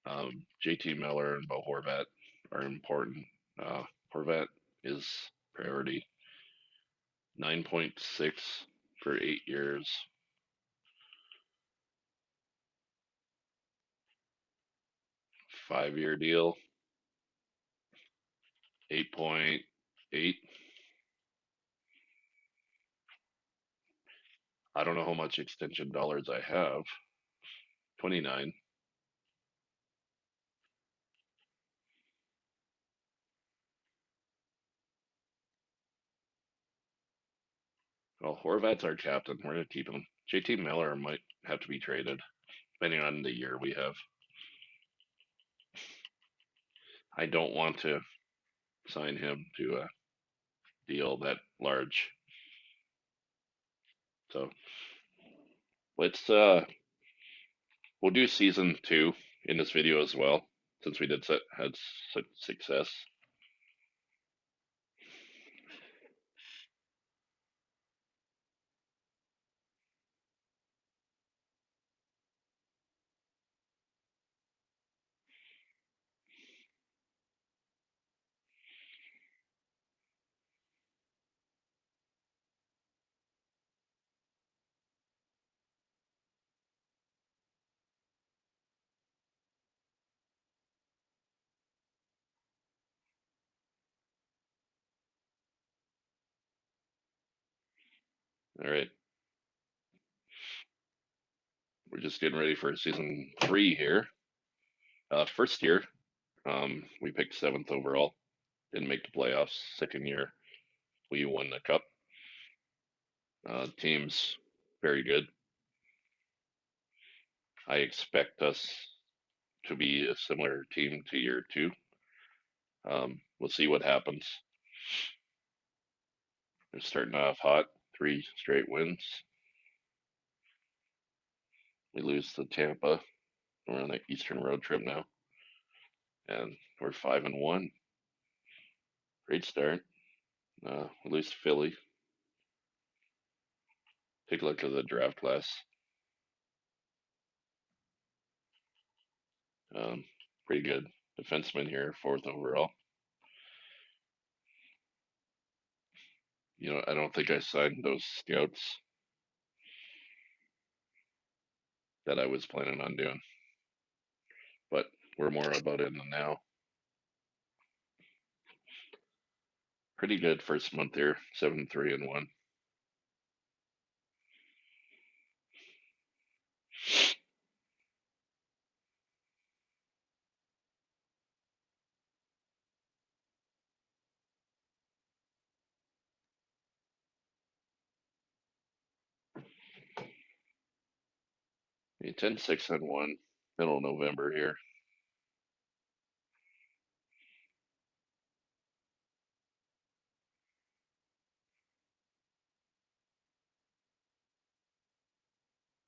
JT Miller and Bo Horvat are important. Horvat is priority. 9.6 for 8 years. 5 year deal. 8.8. I don't know how much extension dollars I have. 29. Well, Horvat's our captain. We're going to keep him. JT Miller might have to be traded, depending on the year we have. I don't want to sign him to a deal that large. So let's we'll do season 2 in this video as well, since we had such success. All right, we're just getting ready for season 3 here. First year, we picked 7th overall. Didn't make the playoffs. Second year, we won the cup. Team's very good. I expect us to be a similar team to year 2. We'll see what happens. They're starting off hot, 3 straight wins. We lose to Tampa. We're on the Eastern road trip now, and we're 5-1. Great start. We lose to Philly. Take a look at the draft class. Pretty good defenseman here, 4th overall. I don't think I signed those scouts that I was planning on doing, but we're more about it in the now. Pretty good first month here, 7-3-1. 10-6-1, middle of November here.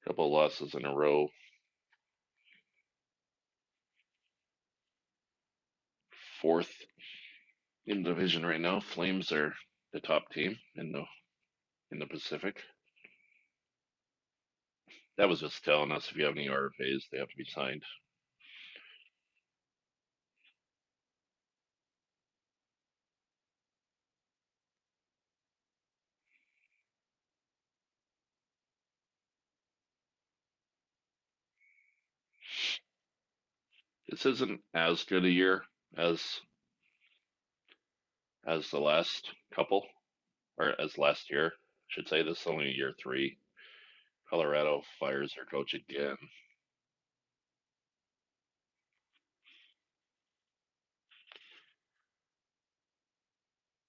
Couple losses in a row. Fourth in the division right now. Flames are the top team in the Pacific. That was just telling us if you have any RFAs, they have to be signed. This isn't as good a year as the last couple, or as last year, I should say. This is only year three. Colorado fires their coach again.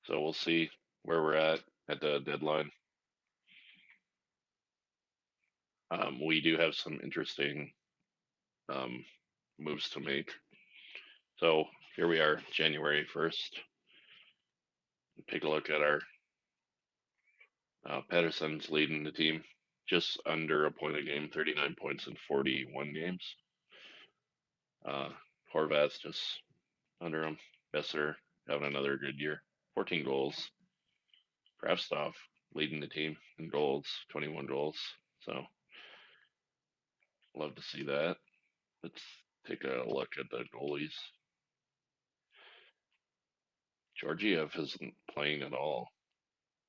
So we'll see where we're at the deadline. We do have some interesting um, moves to make. So here we are, January 1st. Take a look at our Pedersen's leading the team, just under a point a game, 39 points in 41 games. Uh, Horvat's just under him. Besser having another good year, 14 goals. Kravtsov leading the team in goals, 21 goals. So love to see that. Let's take a look at the goalies. Georgiev isn't playing at all.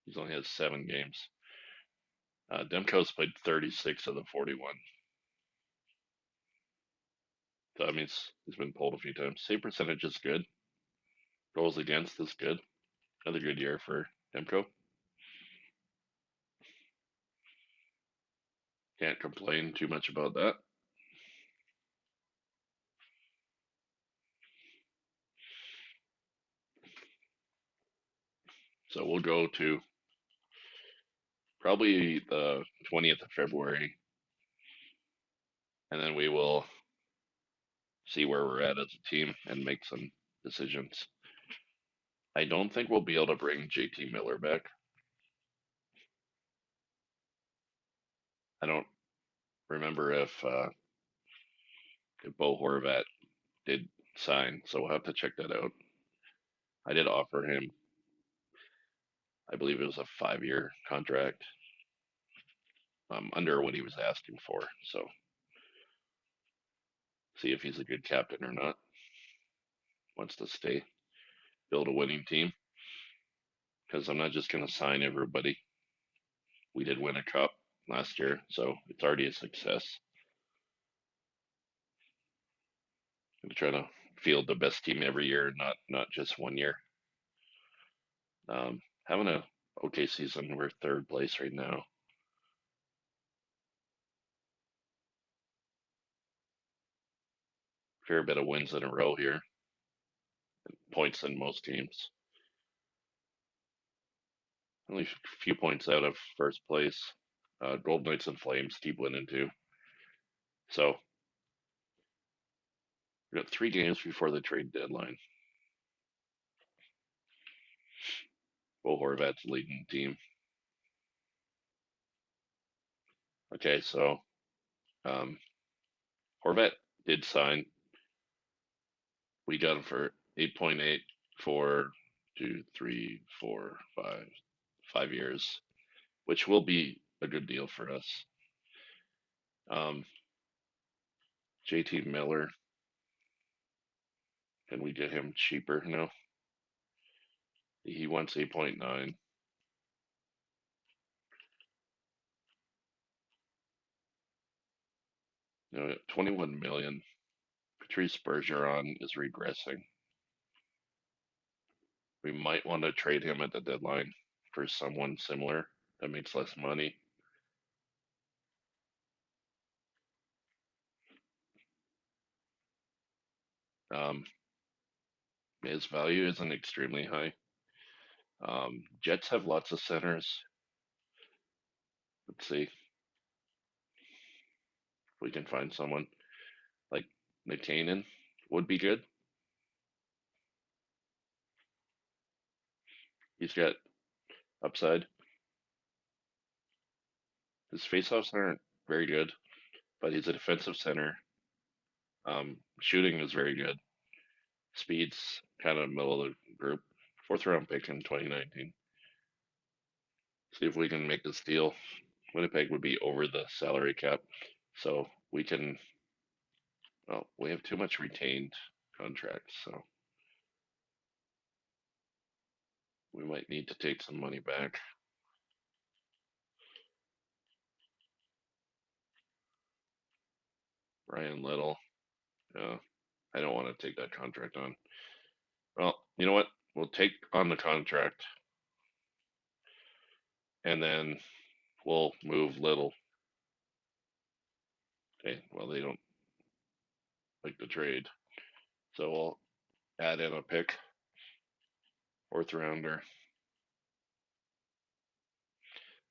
He's only has 7 games. Demko's played 36 of the 41. So that means he's been pulled a few times. Save percentage is good. Goals against is good. Another good year for Demko. Can't complain too much about that. So we'll go to probably the 20th of February, and then we will see where we're at as a team and make some decisions. I don't think we'll be able to bring JT Miller back. I don't remember if Bo Horvat did sign, so we'll have to check that out. I did offer him, I believe it was a 5-year contract, under what he was asking for. So see if he's a good captain or not. Wants to stay, build a winning team. Because I'm not just going to sign everybody. We did win a cup last year, so it's already a success. I'm trying to field the best team every year, not just one year. Having a okay season. We're third place right now. Fair bit of wins in a row here. Points in most teams. Only a few points out of first place. Gold Knights and Flames keep winning too. So we got 3 games before the trade deadline. Bo Horvat's leading the team. Okay, so um, Horvat did sign. We got him for 8.8 for 5 years, which will be a good deal for us. Um, JT Miller, can we get him cheaper? No, he wants 8.9. No, 21 million. Patrice Bergeron is regressing. We might want to trade him at the deadline for someone similar that makes less money. Um, his value isn't extremely high. Jets have lots of centers. Let's see. If we can find someone like McCannon would be good. He's got upside. His faceoffs aren't very good, but he's a defensive center. Shooting is very good. Speed's kind of middle of the group. Fourth round pick in 2019. See if we can make this deal. Winnipeg would be over the salary cap, so we can. Well, we have too much retained contracts, so we might need to take some money back. Ryan Little. Yeah, I don't want to take that contract on. Well, you know what? We'll take on the contract and then we'll move Little. Okay, well, they don't like the trade. So we'll add in a pick, fourth rounder.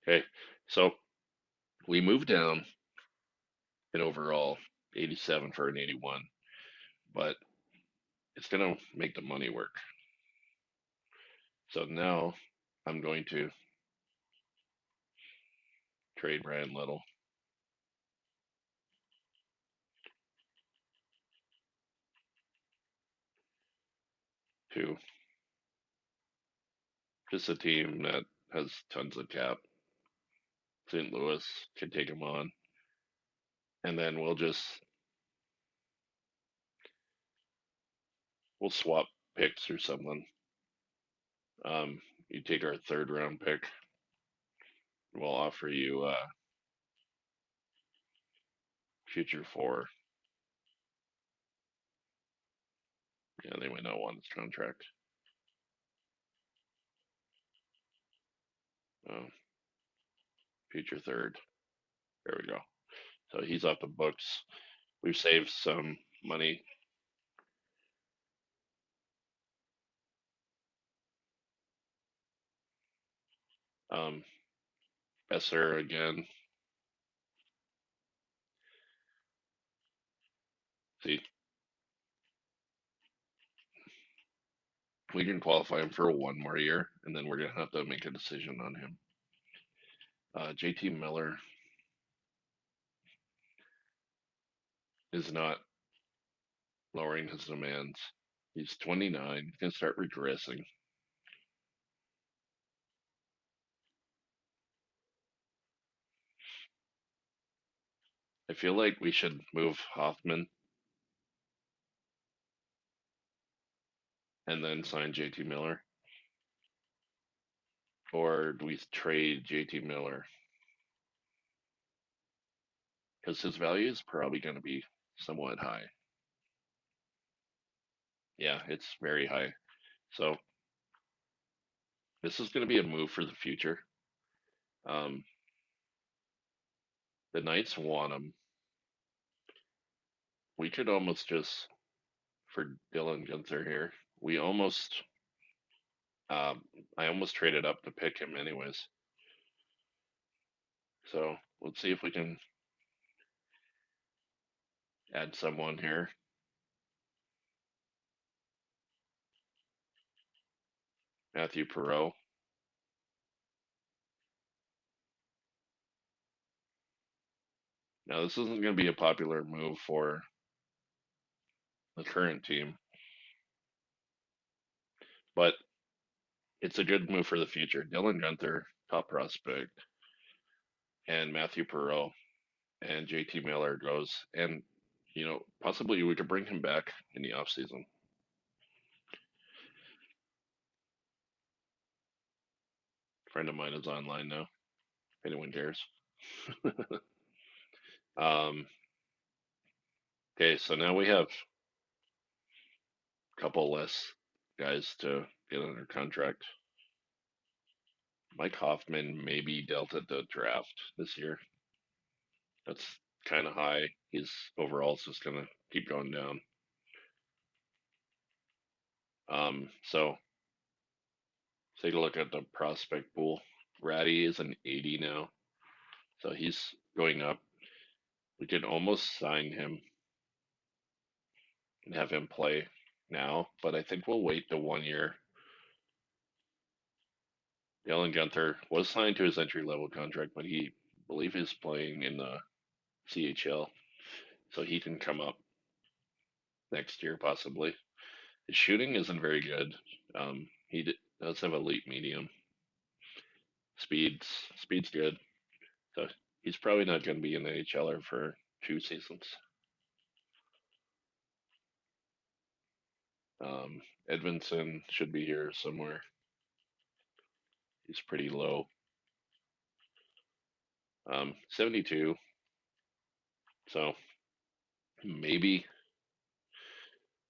Okay, so we moved down in overall 87 for an 81, but it's going to make the money work. So now I'm going to trade Brian Little to just a team that has tons of cap. St. Louis can take him on, and then we'll swap picks or something. You take our third round pick. We'll offer you future four. Yeah, they might not want his contract. Uh, future third. There we go. So he's off the books. We've saved some money. Um, Besser again. See, we can qualify him for one more year, and then we're gonna have to make a decision on him. JT Miller is not lowering his demands. He's 29. He's gonna start regressing. I feel like we should move Hoffman and then sign JT Miller, or do we trade JT Miller because his value is probably going to be somewhat high. Yeah, it's very high. So this is going to be a move for the future. Um, the Knights want him. We could almost just for Dylan Gunther here. We almost, um, I almost traded up to pick him anyways. So let's see if we can add someone here. Matthew Perot. Now this isn't going to be a popular move for the current team, but it's a good move for the future. Dylan Gunther, top prospect, and Matthew Perot and JT Miller goes, and possibly we could bring him back in the off season. Friend of mine is online now. If anyone cares. um, okay, so now we have a couple less guys to get under contract. Mike Hoffman may be dealt at the draft this year. That's kind of high. His overall is just gonna keep going down. So take a look at the prospect pool. Ratty is an 80 now, so he's going up. We could almost sign him and have him play now, but I think we'll wait the 1 year. Dylan Gunther was signed to his entry level contract, but he believe he's playing in the CHL, so he can come up next year possibly. His shooting isn't very good. Does have elite medium speeds. Speed's good, so he's probably not going to be an AHLer for 2 seasons. Edvinson should be here somewhere. He's pretty low. 72. So maybe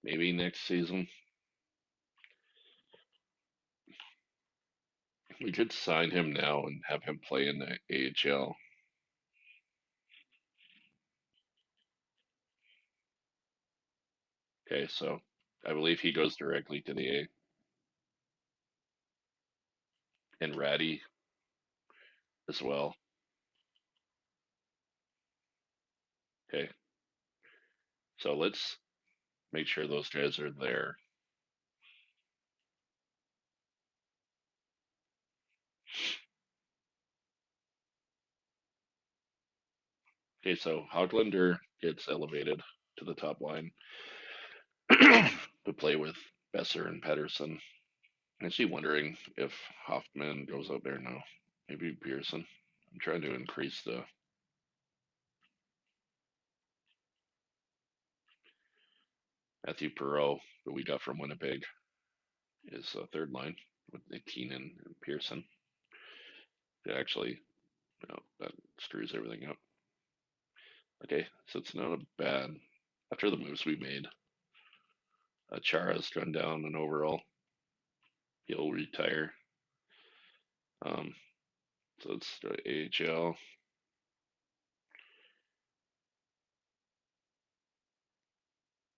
next season we could sign him now and have him play in the AHL. Okay, so I believe he goes directly to the A. And Ratty as well. Okay, so let's make sure those guys are there. Okay, so Hoglander gets elevated to the top line to play with Besser and Pedersen. I'm actually wondering if Hoffman goes out there now. Maybe Pearson. I'm trying to increase the Matthew Perreault that we got from Winnipeg is a third line with Keenan and Pearson. Actually, no, that screws everything up. Okay, so it's not a bad. After the moves we made, Chara's gone down and overall. He'll retire. Um, so it's the AHL.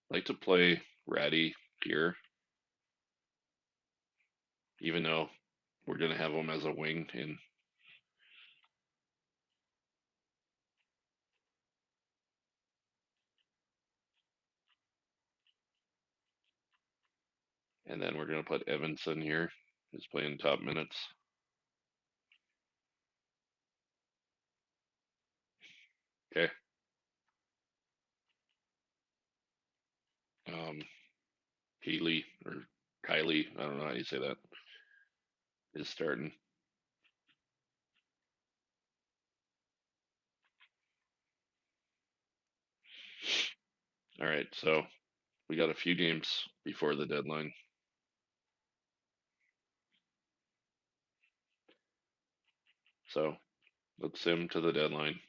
Like to play Ratty here, even though we're gonna have him as a wing in. And then we're gonna put Evanson here, who's playing top minutes. Okay. Um, Keely or Kylie, I don't know how you say that, is starting. All right, so we got a few games before the deadline. So let's sim to the deadline.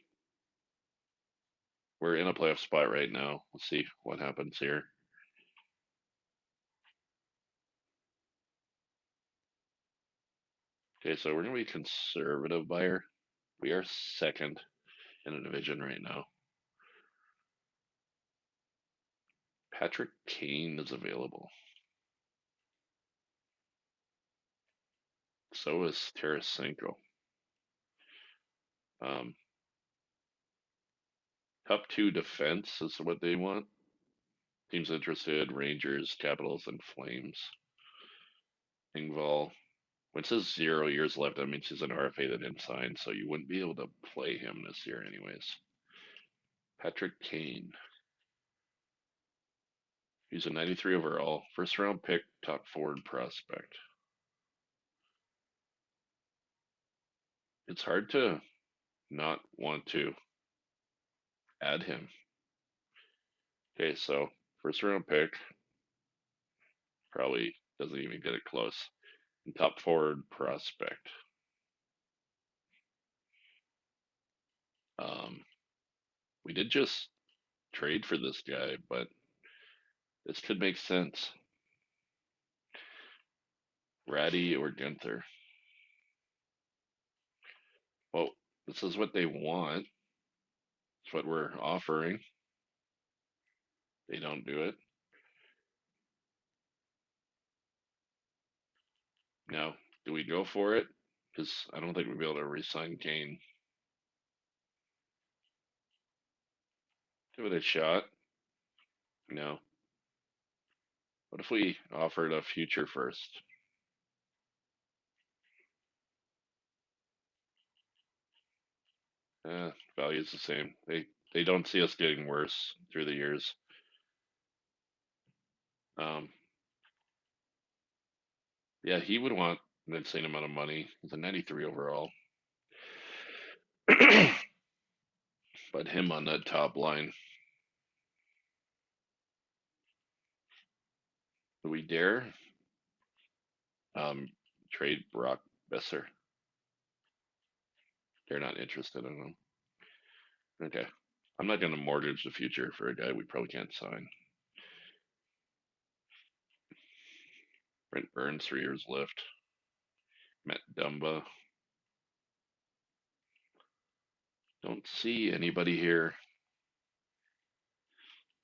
We're in a playoff spot right now. Let's see what happens here. Okay, so we're gonna be conservative buyer. We are second in the division right now. Patrick Kane is available. So is Tarasenko. Um, top two defense is what they want. Teams interested: Rangers, Capitals, and Flames. Engvall. When it says 0 years left, that means he's an RFA that didn't sign, so you wouldn't be able to play him this year, anyways. Patrick Kane. He's a 93 overall, first round pick, top forward prospect. It's hard to not want to add him. Okay, so first round pick, probably doesn't even get it close. And top forward prospect. Um, we did just trade for this guy, but this could make sense. Ratty or Gunther. Well, this is what they want. It's what we're offering. They don't do it. Now, do we go for it? Because I don't think we'll be able to re-sign Kane. Give it a shot. No. What if we offered a future first? Value's the same. They don't see us getting worse through the years. Um, yeah, he would want an insane amount of money. He's a 93 overall. But him on that top line, do we dare um, trade Brock Besser? They're not interested in him. Okay. I'm not going to mortgage the future for a guy we probably can't sign. Brent Burns, 3 years left. Matt Dumba. Don't see anybody here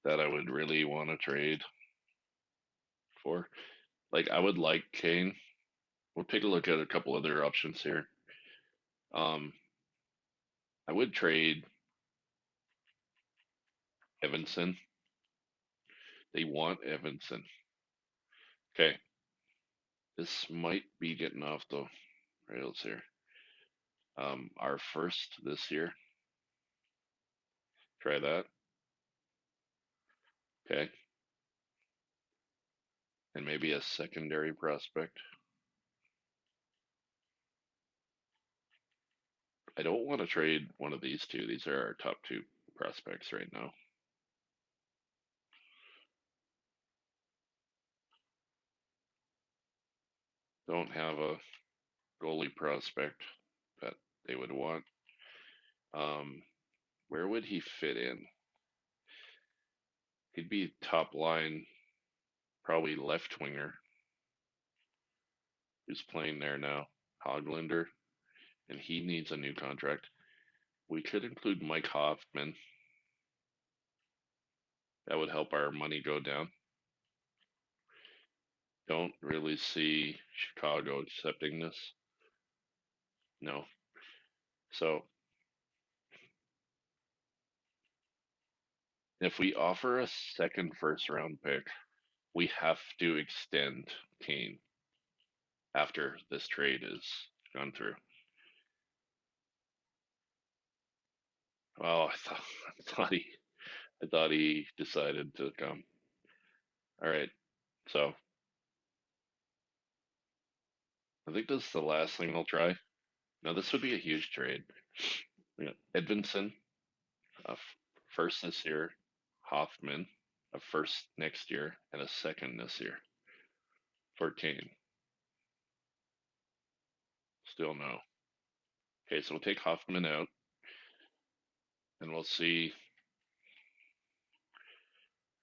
that I would really want to trade for. Like, I would like Kane. We'll take a look at a couple other options here. Um, I would trade Evanson. They want Evanson. Okay, this might be getting off the rails here. Our first this year. Try that. Okay, and maybe a secondary prospect. I don't want to trade one of these two. These are our top two prospects right now. Don't have a goalie prospect that they would want. Um, where would he fit in? He'd be top line, probably left winger. Who's playing there now? Hoglander, and he needs a new contract. We could include Mike Hoffman. That would help our money go down. Don't really see Chicago accepting this. No. So if we offer a second first round pick, we have to extend Kane after this trade is gone through. Oh, I thought he decided to come. All right. So I think this is the last thing I'll try. Now this would be a huge trade. We got Edvinson, first this year, Hoffman, a first next year, and a second this year for Kane. Still no. Okay, so we'll take Hoffman out and we'll see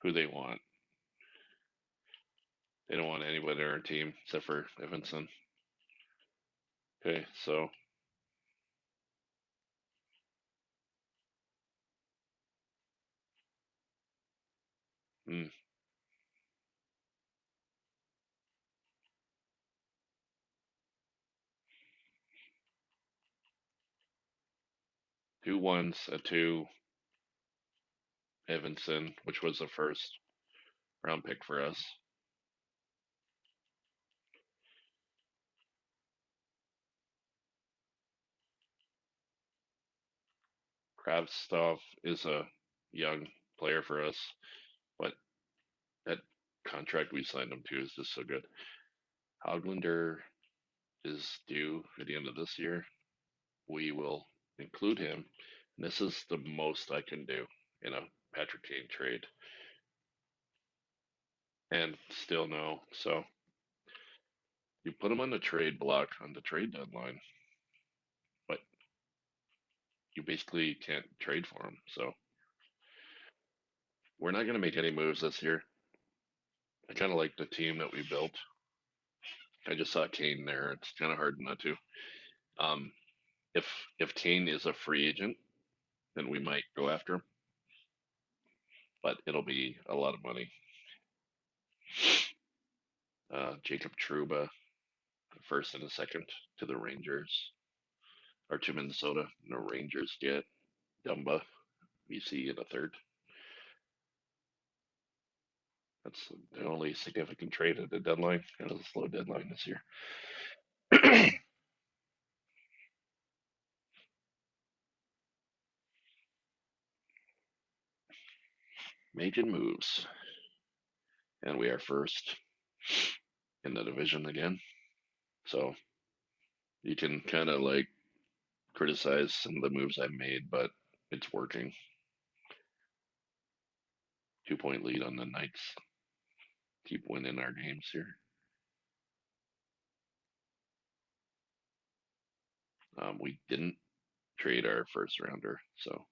who they want. They don't want anybody on our team except for Evanson. Okay, so 2 1s, a two, Evanson, which was the first round pick for us. Kravtsov is a young player for us, but that contract we signed him to is just so good. Hoglander is due at the end of this year. We will include him. And this is the most I can do in a Patrick Kane trade. And still no. So you put him on the trade block on the trade deadline, but you basically can't trade for him. So we're not going to make any moves this year. I kind of like the team that we built. I just saw Kane there. It's kind of hard not to. Um, if if Kane is a free agent, then we might go after him, but it'll be a lot of money. Jacob Trouba, first and a second to the Rangers, or to Minnesota. No Rangers get Dumba, BC in a third. That's the only significant trade at the deadline. It was a slow deadline this year. Making moves, and we are first in the division again. So you can kind of like criticize some of the moves I've made, but it's working. 2 point lead on the Knights. Keep winning our games here. We didn't trade our first rounder, so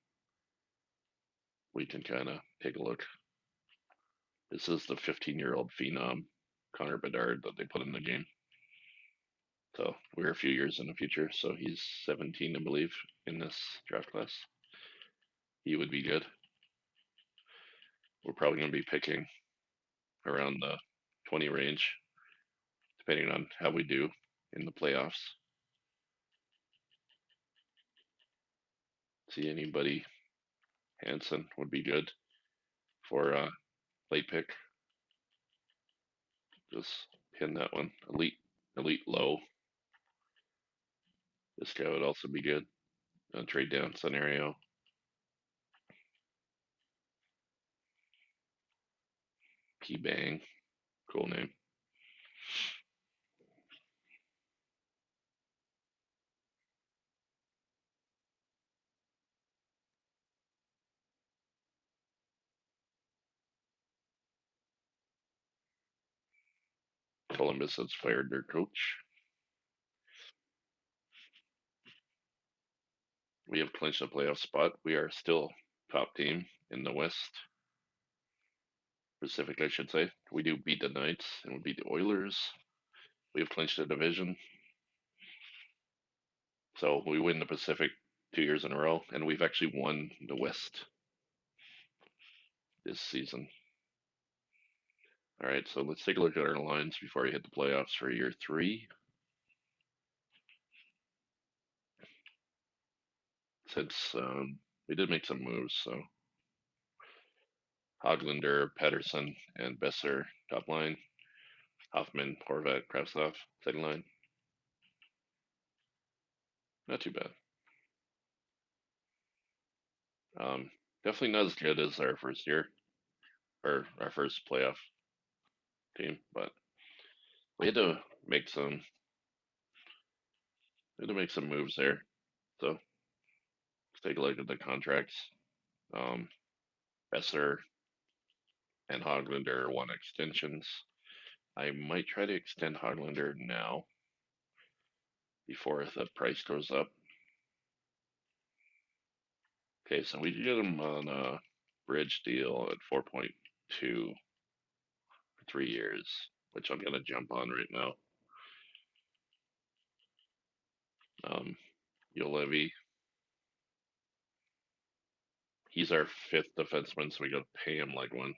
we can kind of take a look. This is the 15-year-old phenom, Connor Bedard, that they put in the game. So we're a few years in the future. So he's 17, I believe, in this draft class. He would be good. We're probably going to be picking around the 20 range, depending on how we do in the playoffs. See anybody. Hanson would be good for a late pick. Just pin that one. Elite low. This guy would also be good. Trade down scenario. P Bang. Cool name. Columbus has fired their coach. We have clinched a playoff spot. We are still top team in the West. Pacific, I should say. We do beat the Knights and we beat the Oilers. We have clinched the division. So we win the Pacific 2 years in a row, and we've actually won the West this season. All right, so let's take a look at our lines before we hit the playoffs for year three. Since we did make some moves, so Hoglander, Pedersen, and Besser top line. Hoffman, Horvat, Kravtsov second line. Not too bad. Definitely not as good as our first year or our first playoff team, but we had to make some moves there. So let's take a look at the contracts. Um, Besser and Hoglander want extensions. I might try to extend Hoglander now before the price goes up. Okay, so we can get him on a bridge deal at 4.2 for 3 years, which I'm gonna jump on right now. Um, Levy, he's our fifth defenseman, so we gotta pay him like one.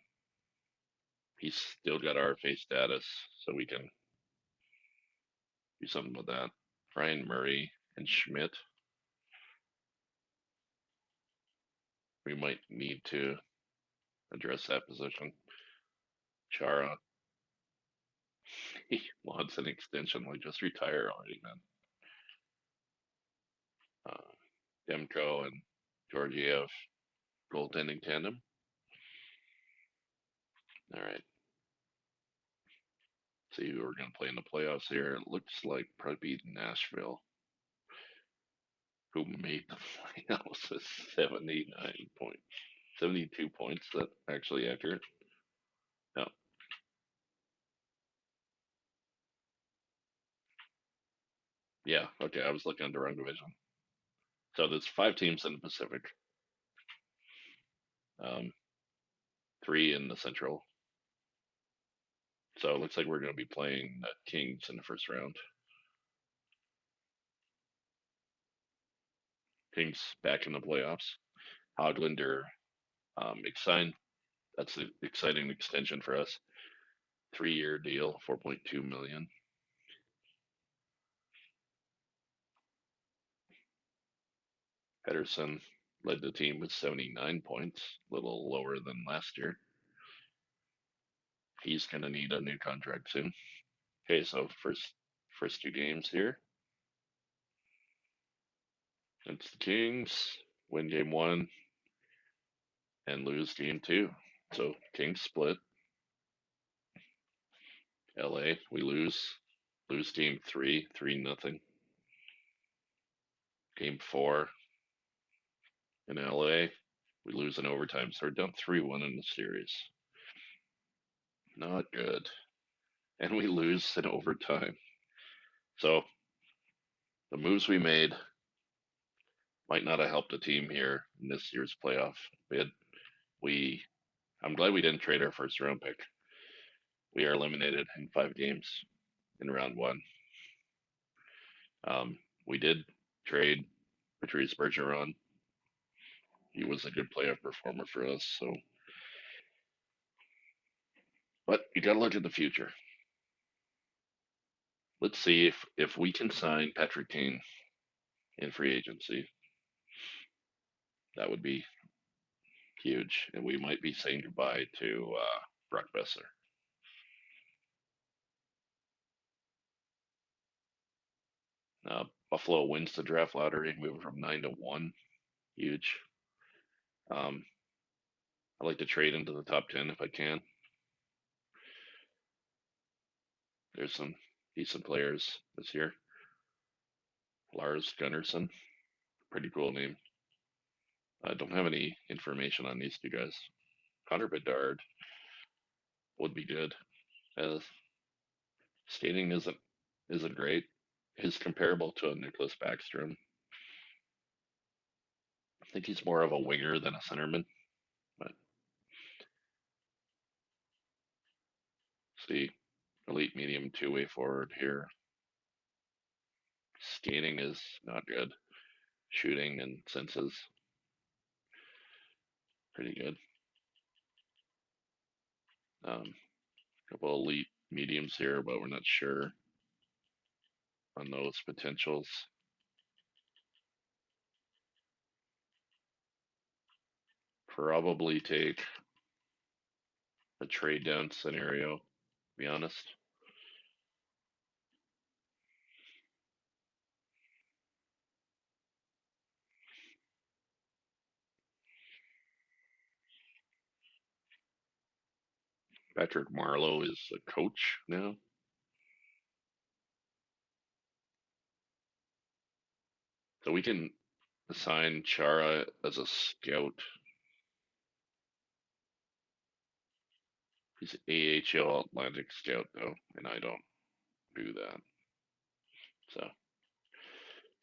He's still got RFA status, so we can do something with that. Brian Murray and Schmidt, we might need to address that position. Chara, he wants an extension, like just retire already, man. Demko and Georgiev goaltending tandem. All right. See who we're going to play in the playoffs here. It looks like probably Nashville, who made the playoffs with 79 points. 72 points. That actually accurate? No. Yeah. Okay. I was looking at the wrong division. So there's 5 teams in the Pacific, um, 3 in the Central. So it looks like we're going to be playing the Kings in the first round. Kings back in the playoffs. Hoglander, exciting. That's an exciting extension for us. 3-year deal, 4.2 million. Pedersen led the team with 79 points, a little lower than last year. He's gonna need a new contract soon. Okay, so first two games here. It's the Kings. Win game one and lose game two. So Kings split. LA, we lose. Lose game three, 3-0. Game four in LA, we lose in overtime. So we're down 3-1 in the series. Not good. And we lose in overtime. So the moves we made might not have helped the team here in this year's playoff bid. We I'm glad we didn't trade our first round pick. We are eliminated in 5 games in round one. We did trade Patrice Bergeron. He was a good playoff performer for us. So, but you got to look at the future. Let's see if we can sign Patrick Kane in free agency. That would be huge, and we might be saying goodbye to Brock Besser. Buffalo wins the draft lottery, moving from 9-1. Huge. Um, I like to trade into the top 10 if I can. There's some decent players this year. Lars Gunnarsson, pretty cool name. I don't have any information on these two guys. Connor Bedard would be good. Uh, Skating isn't great. He's comparable to a Nicholas Backstrom. I think he's more of a winger than a centerman. But see, elite medium two-way forward here. Skating is not good. Shooting and senses pretty good. Couple elite mediums here, but we're not sure on those potentials. Probably take a trade down scenario, to be honest. Patrick Marleau is a coach now. So we can assign Chara as a scout. He's AHL Atlantic scout though, and I don't do that. So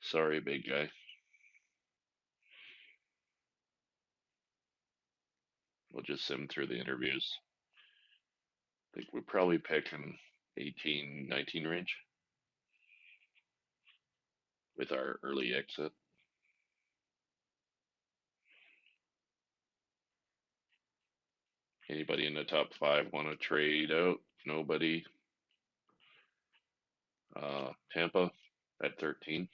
sorry, big guy. We'll just sim through the interviews. I think we probably pick an 18, 19 range with our early exit. Anybody in the top five want to trade out? Nobody. Tampa at 13.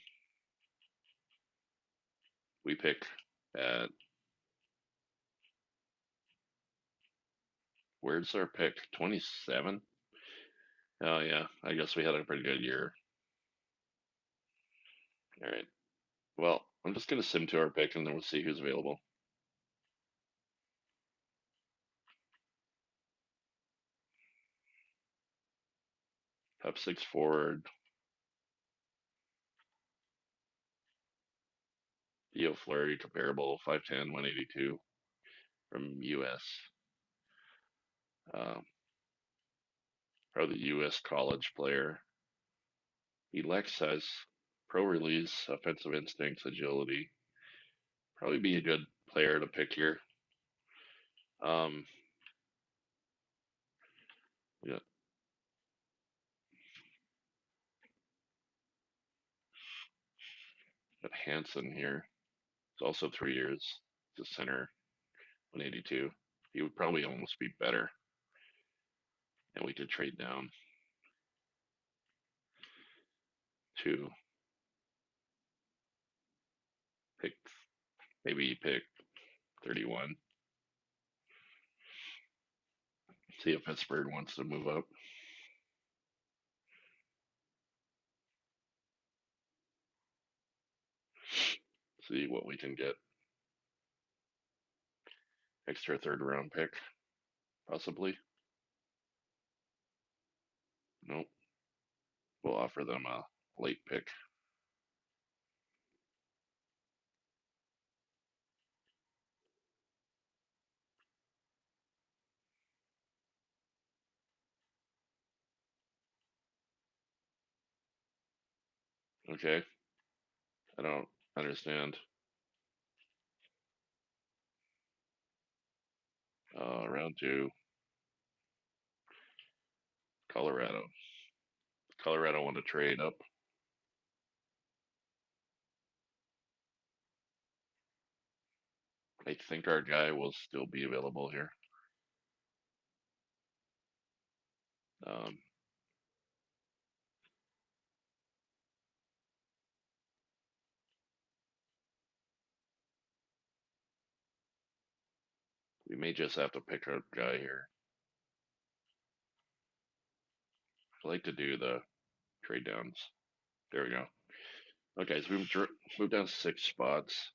We pick at where's our pick? 27. Oh yeah, I guess we had a pretty good year. All right. Well, I'm just gonna sim to our pick and then we'll see who's available. Top six forward. Theo Fleury comparable 5'10", 182 from US. Probably US college player. He lacks size, pro release, offensive instincts, agility. Probably be a good player to pick here. Um, we got Hansen here. It's also 3 years. He's a center, 182. He would probably almost be better, and we could trade down to pick maybe pick 31. See if Pittsburgh wants to move up. See what we can get. Extra third round pick, possibly. Nope. We'll offer them a late pick. Okay. I don't understand. Round two, Colorado. Colorado want to trade up. I think our guy will still be available here. Um, we may just have to pick a guy here. I like to do the trade downs. There we go. Okay, so we move down 6 spots,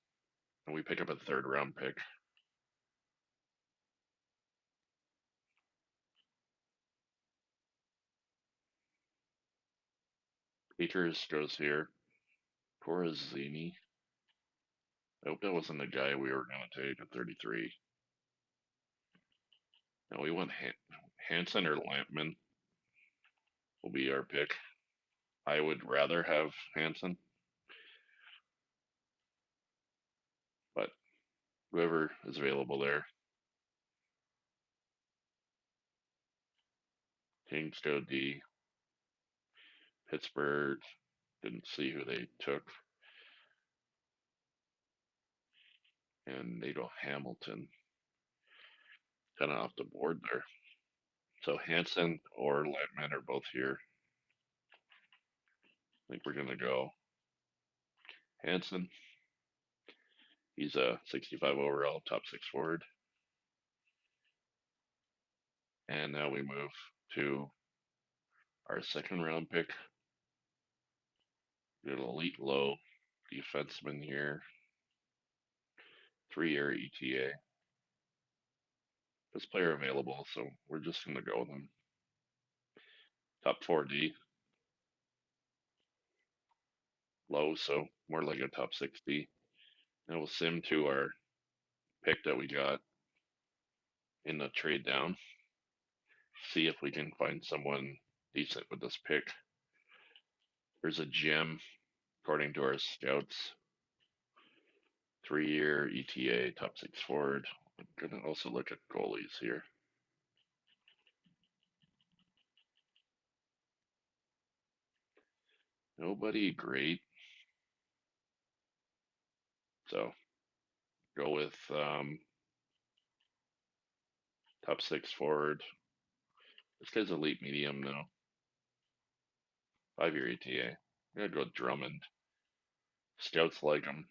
and we pick up a third round pick. Peters goes here. Corazini. I hope that wasn't the guy we were going to take at 33. Now we want Hanson or Lampman will be our pick. I would rather have Hanson, but whoever is available there. Kings go D. Pittsburgh didn't see who they took, and they go Hamilton. Kind of off the board there. So Hanson or Lampman are both here. I think we're gonna go Hanson. He's a 65 overall, top six forward. And now we move to our second round pick. We got an elite low defenseman here, 3-year ETA. This player available, so we're just gonna go with him. Top 4D, low, so more like a top 60. And we'll sim to our pick that we got in the trade down. See if we can find someone decent with this pick. There's a gem, according to our scouts. 3-year ETA, top six forward. I'm gonna also look at goalies here. Nobody great. So go with top six forward. This guy's elite medium now. 5-year ETA. I'm gonna go Drummond. Scouts like him.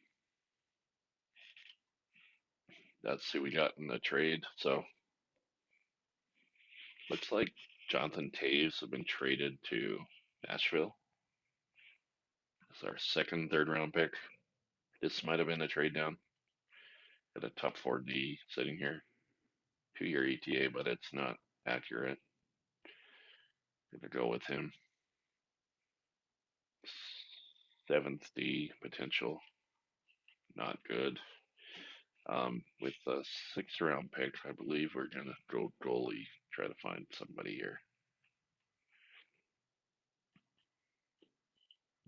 That's who we got in the trade. So looks like Jonathan Taves have been traded to Nashville. It's our second, third round pick. This might have been a trade down. Got a top 4D sitting here. 2-year ETA, but it's not accurate. Gonna go with him. Seventh D potential. Not good. With the sixth round pick, I believe we're gonna go goalie. Try to find somebody here.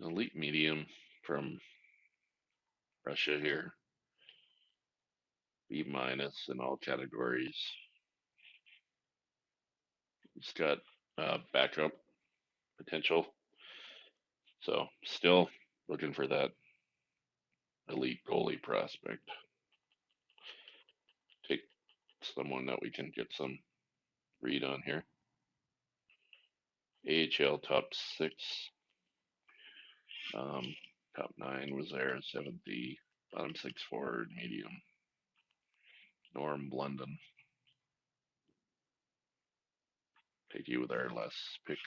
Elite medium from Russia here. B minus in all categories. He's got backup potential. So still looking for that elite goalie prospect. Take someone that we can get some read on here. AHL top six. Top nine was there. 7D. Bottom six forward, medium. Norm London. take you with our last pick.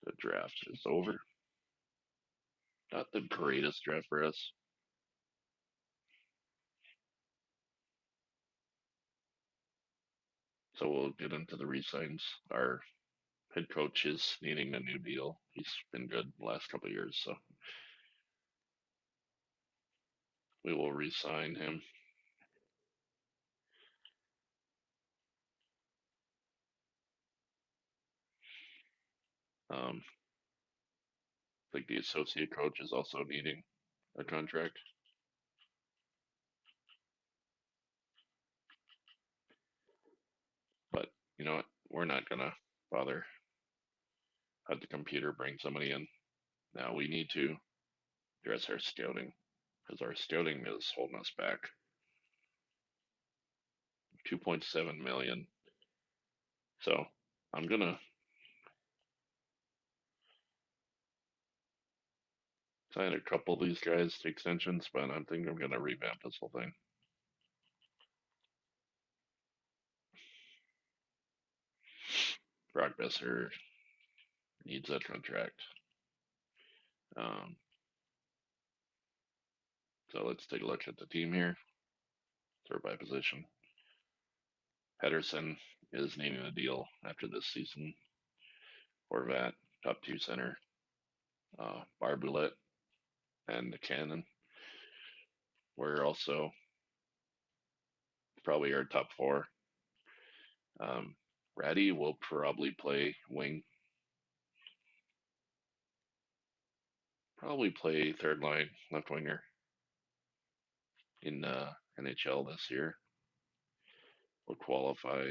The draft is over. Not the greatest draft for us. So we'll get into the resigns. Our head coach is needing a new deal. He's been good the last couple of years, so we will resign him. I think the associate coach is also needing a contract. But you know what? We're not gonna bother have the computer bring somebody in. Now we need to address our scouting because our scouting is holding us back. 2.7 million. So I'm gonna sign a couple of these guys to extensions, but I think I'm gonna revamp this whole thing. Brock Besser needs that contract. Um, so let's take a look at the team here. Sort by position. Pedersen is needing a deal after this season. Horvat, top two center. Barboulet and the Cannon. We're also probably our top four. Ratty will probably play wing. Probably play third line left winger in NHL this year. We'll qualify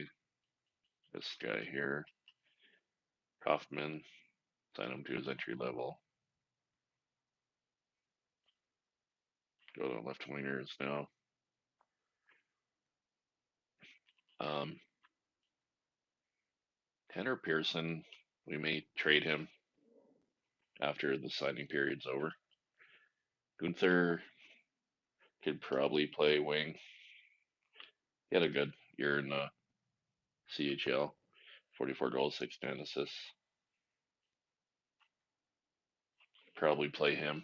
this guy here. Kaufman, sign him to his entry level. Go to left wingers now. Um, Tanner Pearson, we may trade him after the signing period's over. Gunther could probably play wing. He had a good year in CHL, 44 goals, 16 assists. Probably play him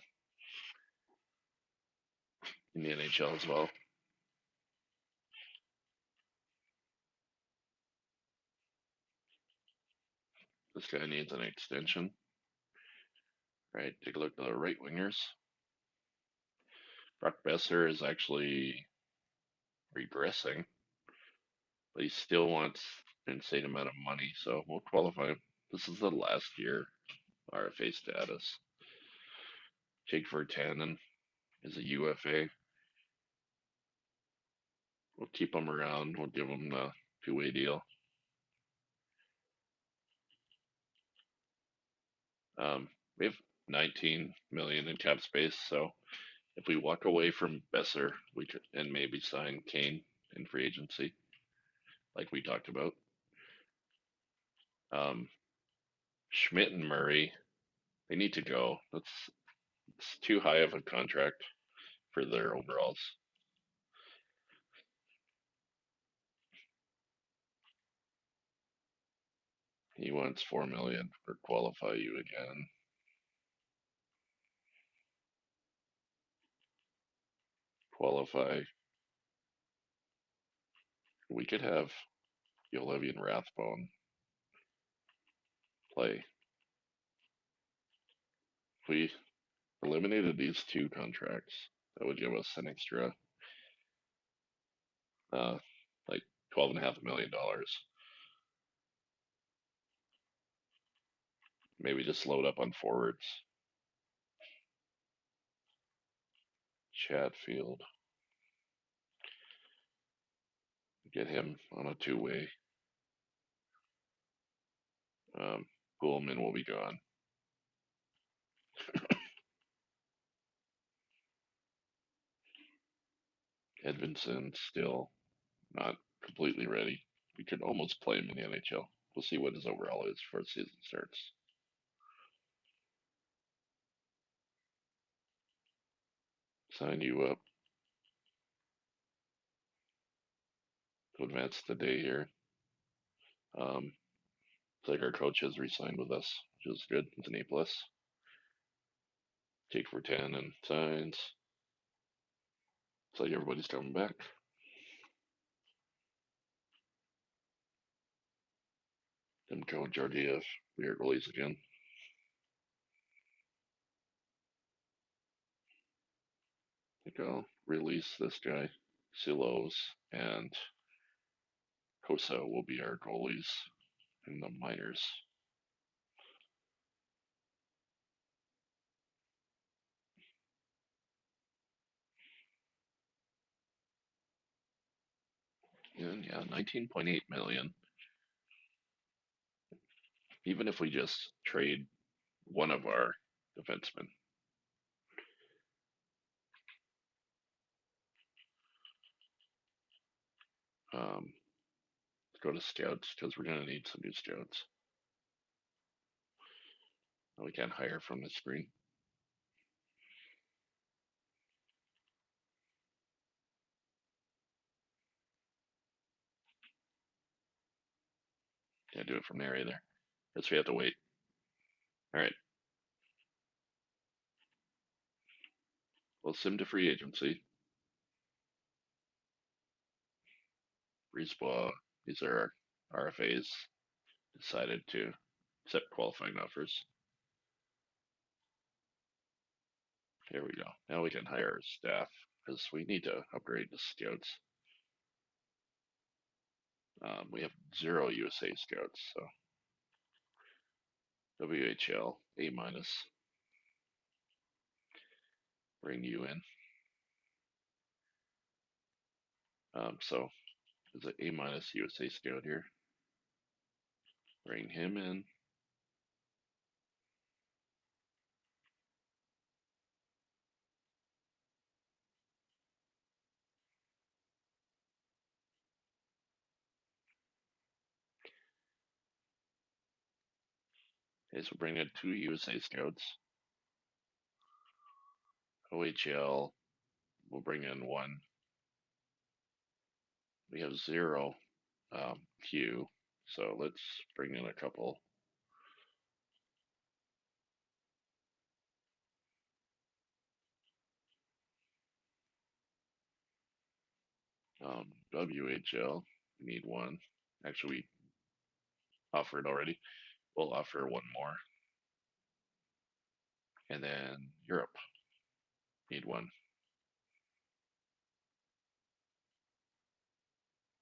in the NHL as well. This guy needs an extension. All right, take a look at the right wingers. Brock Besser is actually regressing, but he still wants an insane amount of money, so we'll qualify him. This is the last year RFA status. Jake Virtanen is a UFA. We'll keep him around. We'll give him the two-way deal. We have 19 million in cap space, so if we walk away from Besser, we could and maybe sign Kane in free agency, like we talked about. Um, Schmidt and Murray, they need to go. It's too high of a contract for their overalls. He wants 4 million for qualify you again. Qualify. We could have Yolevian Rathbone play. If we eliminated these two contracts, that would give us an extra uh like $12.5 million. Maybe just load up on forwards. Chatfield. Get him on a two-way. Um, Goulman will be gone. Edvinson still not completely ready. We could almost play him in the NHL. We'll see what his overall is before the season starts. Sign you up. to advance the day here. Um, it's like our coach has re-signed with us, which is good. It's an A plus. Take for 10 and signs. It's like everybody's coming back. Demko and Georgiev, we are goalies again. I think I'll release this guy. Silos and Kosa will be our goalies in the minors. And yeah, 19.8 million. Even if we just trade one of our defensemen. Let's go to scouts because we're gonna need some new scouts. We can't hire from the screen. Can't do it from there either. Guess we have to wait. All right. We'll sim to free agency. Brisbois, these are our RFAs, decided to accept qualifying offers. Here we go. Now we can hire our staff because we need to upgrade the scouts. We have 0 USA scouts, so WHL A minus. Bring you in. So there's an A minus USA scout here. Bring him in. Okay, so bring in 2 USA scouts. OHL, we'll bring in 1. We have 0 Q, so let's bring in a couple. WHL, we need 1. Actually, we offered already. We'll offer 1 more. And then Europe, need 1.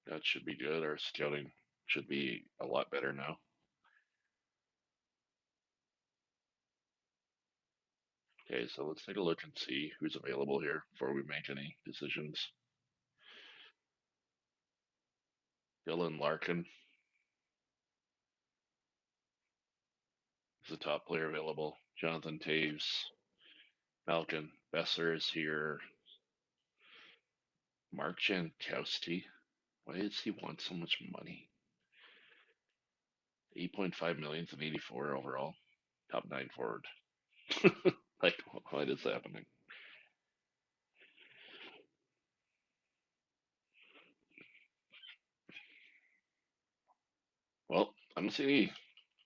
That should be good. Our scouting should be a lot better now. Okay, so let's take a look and see who's available here before we make any decisions. Dylan Larkin is the top player available. Jonathan Taves, Malkin Besser is here. Mark Jankowski. Why does he want so much money? 8.5 million and 84 overall. Top 9 forward. Like, why is this happening? Well, I don't see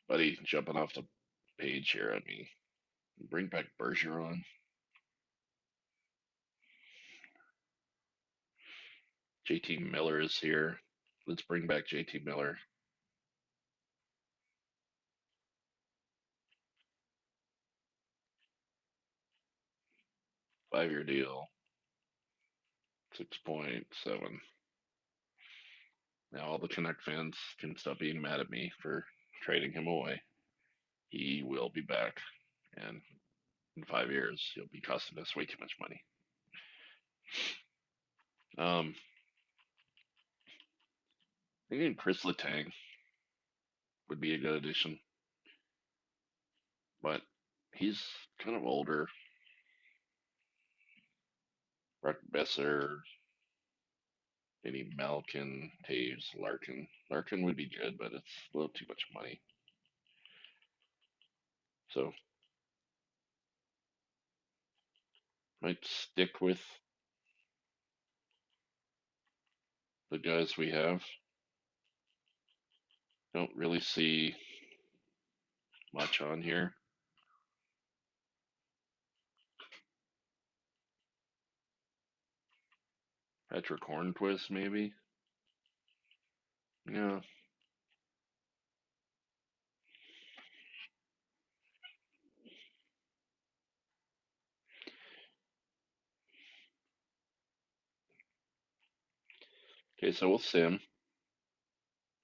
anybody jumping off the page here at me. Bring back Bergeron. JT Miller is here. Let's bring back JT Miller. 5-year deal. 6.7. Now all the Canuck fans can stop being mad at me for trading him away. He will be back, and in 5 years, he'll be costing us way too much money. Um, Thinking Chris Letang would be a good addition, but he's kind of older. Brock Besser, maybe Malkin, Taves, Larkin. Larkin would be good, but it's a little too much money. So might stick with the guys we have. Don't really see much on here. Patrick Hornquist, maybe? Yeah. Okay, so we'll sim.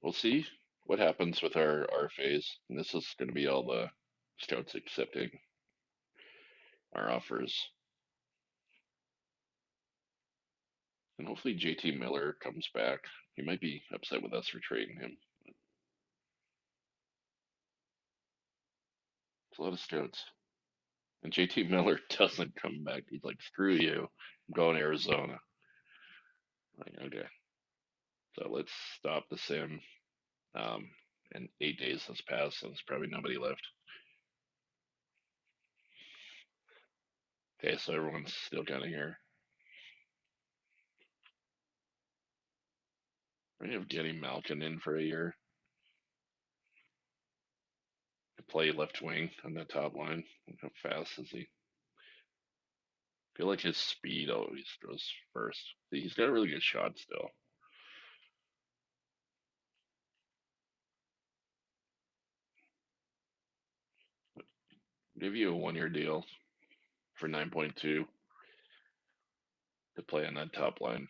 We'll see what happens with our phase. And this is going to be all the scouts accepting our offers. And hopefully JT Miller comes back. He might be upset with us for trading him. It's a lot of scouts. And JT Miller doesn't come back. He's like, screw you. I'm going to Arizona. Like, okay. So let's stop the sim. Um, and 8 days has passed, and there's probably nobody left. Okay, so everyone's still kind of here. We have getting Malkin in for a year to play left wing on the top line. How fast is he? I feel like his speed always goes first. He's got a really good shot still. Give you a 1 year deal for 9.2 to play on that top line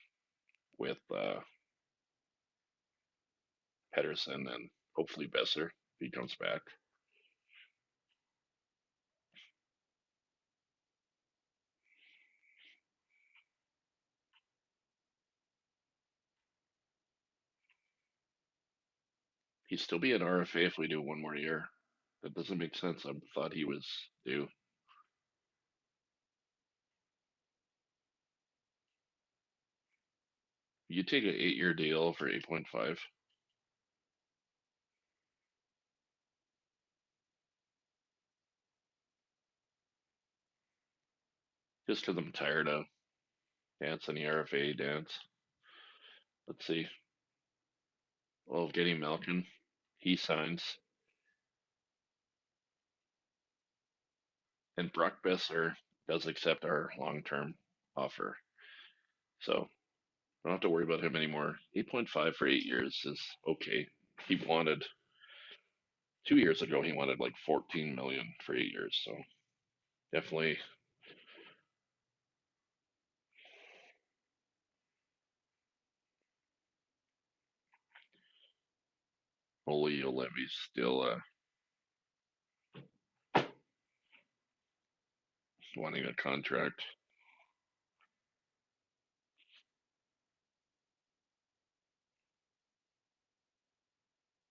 with Pedersen and hopefully Besser if he comes back. He'd still be an RFA if we do 1 more year. That doesn't make sense. I thought he was due. You take an 8 year deal for 8.5. Just because I'm tired of dancing the RFA dance. Let's see. Well, getting Malkin, he signs, and Brock Besser does accept our long-term offer. So I don't have to worry about him anymore. 8.5 for 8 years is okay. He wanted 2 years ago. He wanted like 14 million for 8 years. So definitely, Oli Levy's still wanting a contract,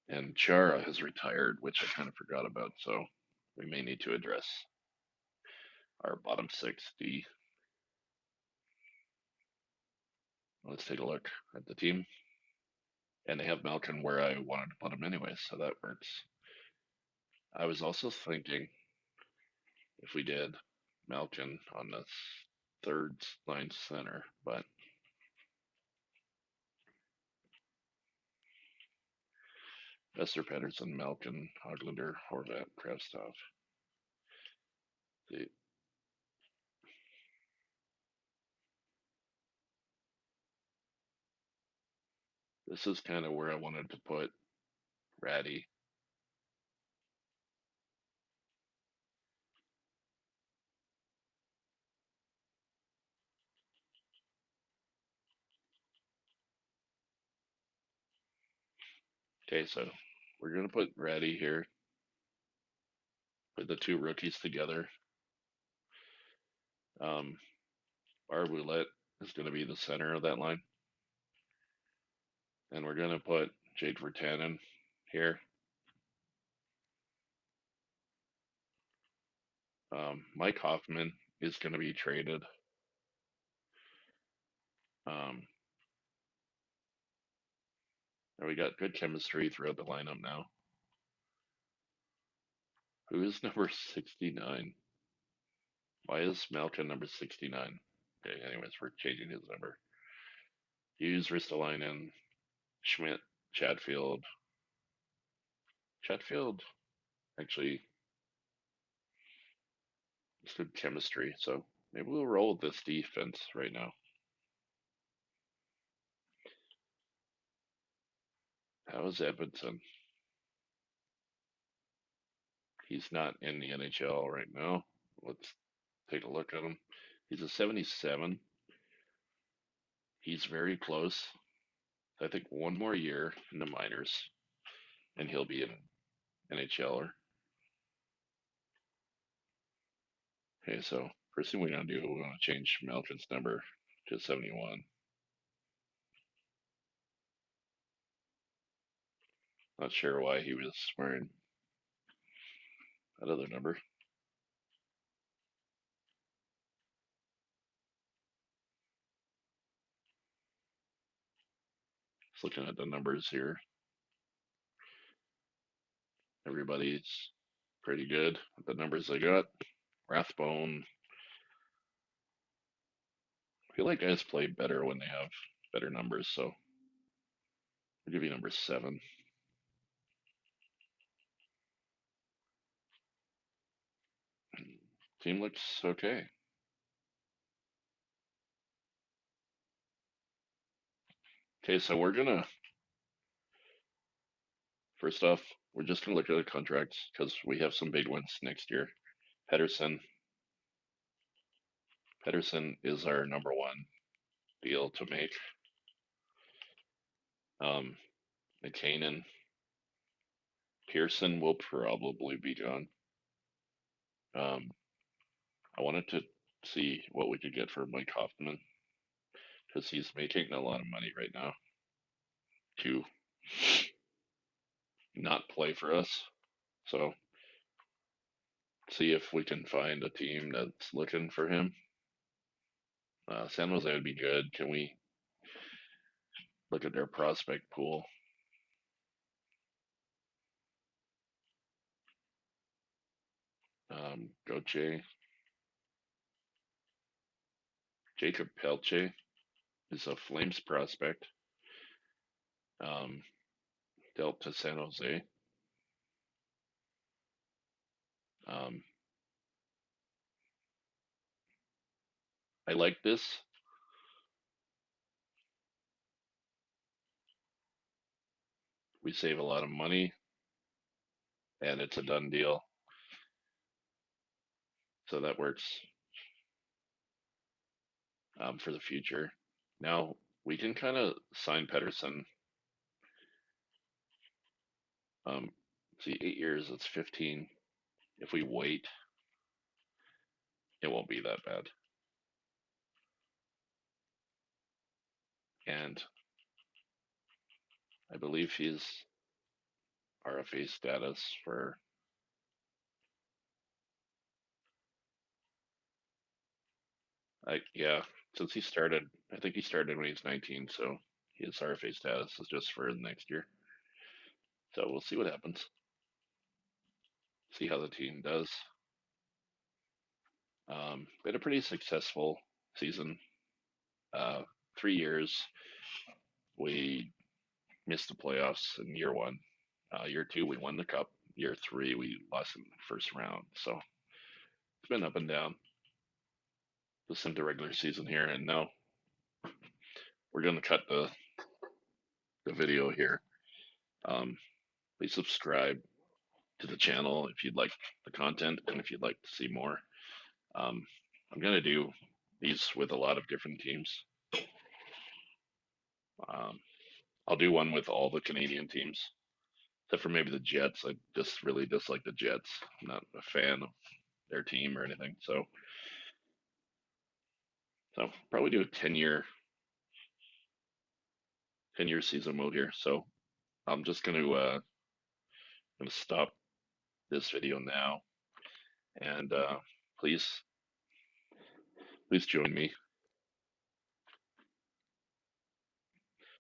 and Chara has retired, which I kind of forgot about. So we may need to address our bottom 6D. Let's take a look at the team. And they have Malkin where I wanted to put him anyway, so that works. I was also thinking if we did Malkin on the third line center, but Besser, Pedersen, Malkin, Hoglander, Horvat, Kravtsov. See, this is kind of where I wanted to put Ratty. Okay, so we're gonna put Ratty here, put the two rookies together. Um, our roulette is gonna be the center of that line, and we're gonna put Jake Virtanen here. Mike Hoffman is going to be traded. Um, and we got good chemistry throughout the lineup now. Who is number 69? Why is Malkin number 69? Okay, anyways, we're changing his number. Hughes, Ristolainen, Schmidt, Chatfield. Chatfield actually it's good chemistry, so maybe we'll roll with this defense right now. How is Edmondson? He's not in the NHL right now. Let's take a look at him. He's a 77. He's very close. I think one more year in the minors, and he'll be an NHLer. Okay, so first thing we're gonna do, we're gonna change Malkin's number to 71. Not sure why he was wearing that other number. Just looking at the numbers here, everybody's pretty good with the numbers they got. Rathbone, I feel like guys play better when they have better numbers, so I'll give you number 7. Team looks okay. Okay, so we're gonna first off, we're just gonna look at the contracts because we have some big ones next year. Pedersen, Pedersen is our number one deal to make. Um, McKinnon, Pearson will probably be gone. Um, I wanted to see what we could get for Mike Hoffman because he's making a lot of money right now to not play for us. So see if we can find a team that's looking for him. San Jose would be good. Can we look at their prospect pool? Gauthier, Jacob Pelche is a Flames prospect. Um, dealt to San Jose. Um, I like this. We save a lot of money, and it's a done deal. So that works for the future. Now we can kind of sign Pedersen. See, 8 years, it's 15. If we wait, it won't be that bad. And I believe he's RFA status for, yeah, since he started, I think he started when he was 19, so his RFA status is just for the next year. So we'll see what happens. See how the team does. Been a pretty successful season. 3 years, we missed the playoffs in year one. Year two, we won the cup. Year three, we lost in the first round. So it's been up and down. Listen to regular season here, and now we're going to cut the video here. Please subscribe to the channel if you'd like the content and if you'd like to see more. Um, I'm going to do these with a lot of different teams. Um, I'll do one with all the Canadian teams, except for maybe the Jets. I just really dislike the Jets. I'm not a fan of their team or anything. So probably do a 10 year season mode here. So I'm just gonna stop this video now, and please please join me.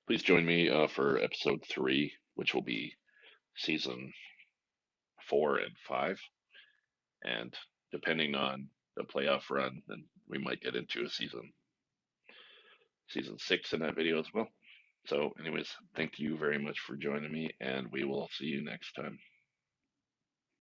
Please join me for episode 3, which will be season 4 and 5, and depending on the playoff run, then we might get into a season season 6 in that video as well. So, anyways, thank you very much for joining me, and we will see you next time.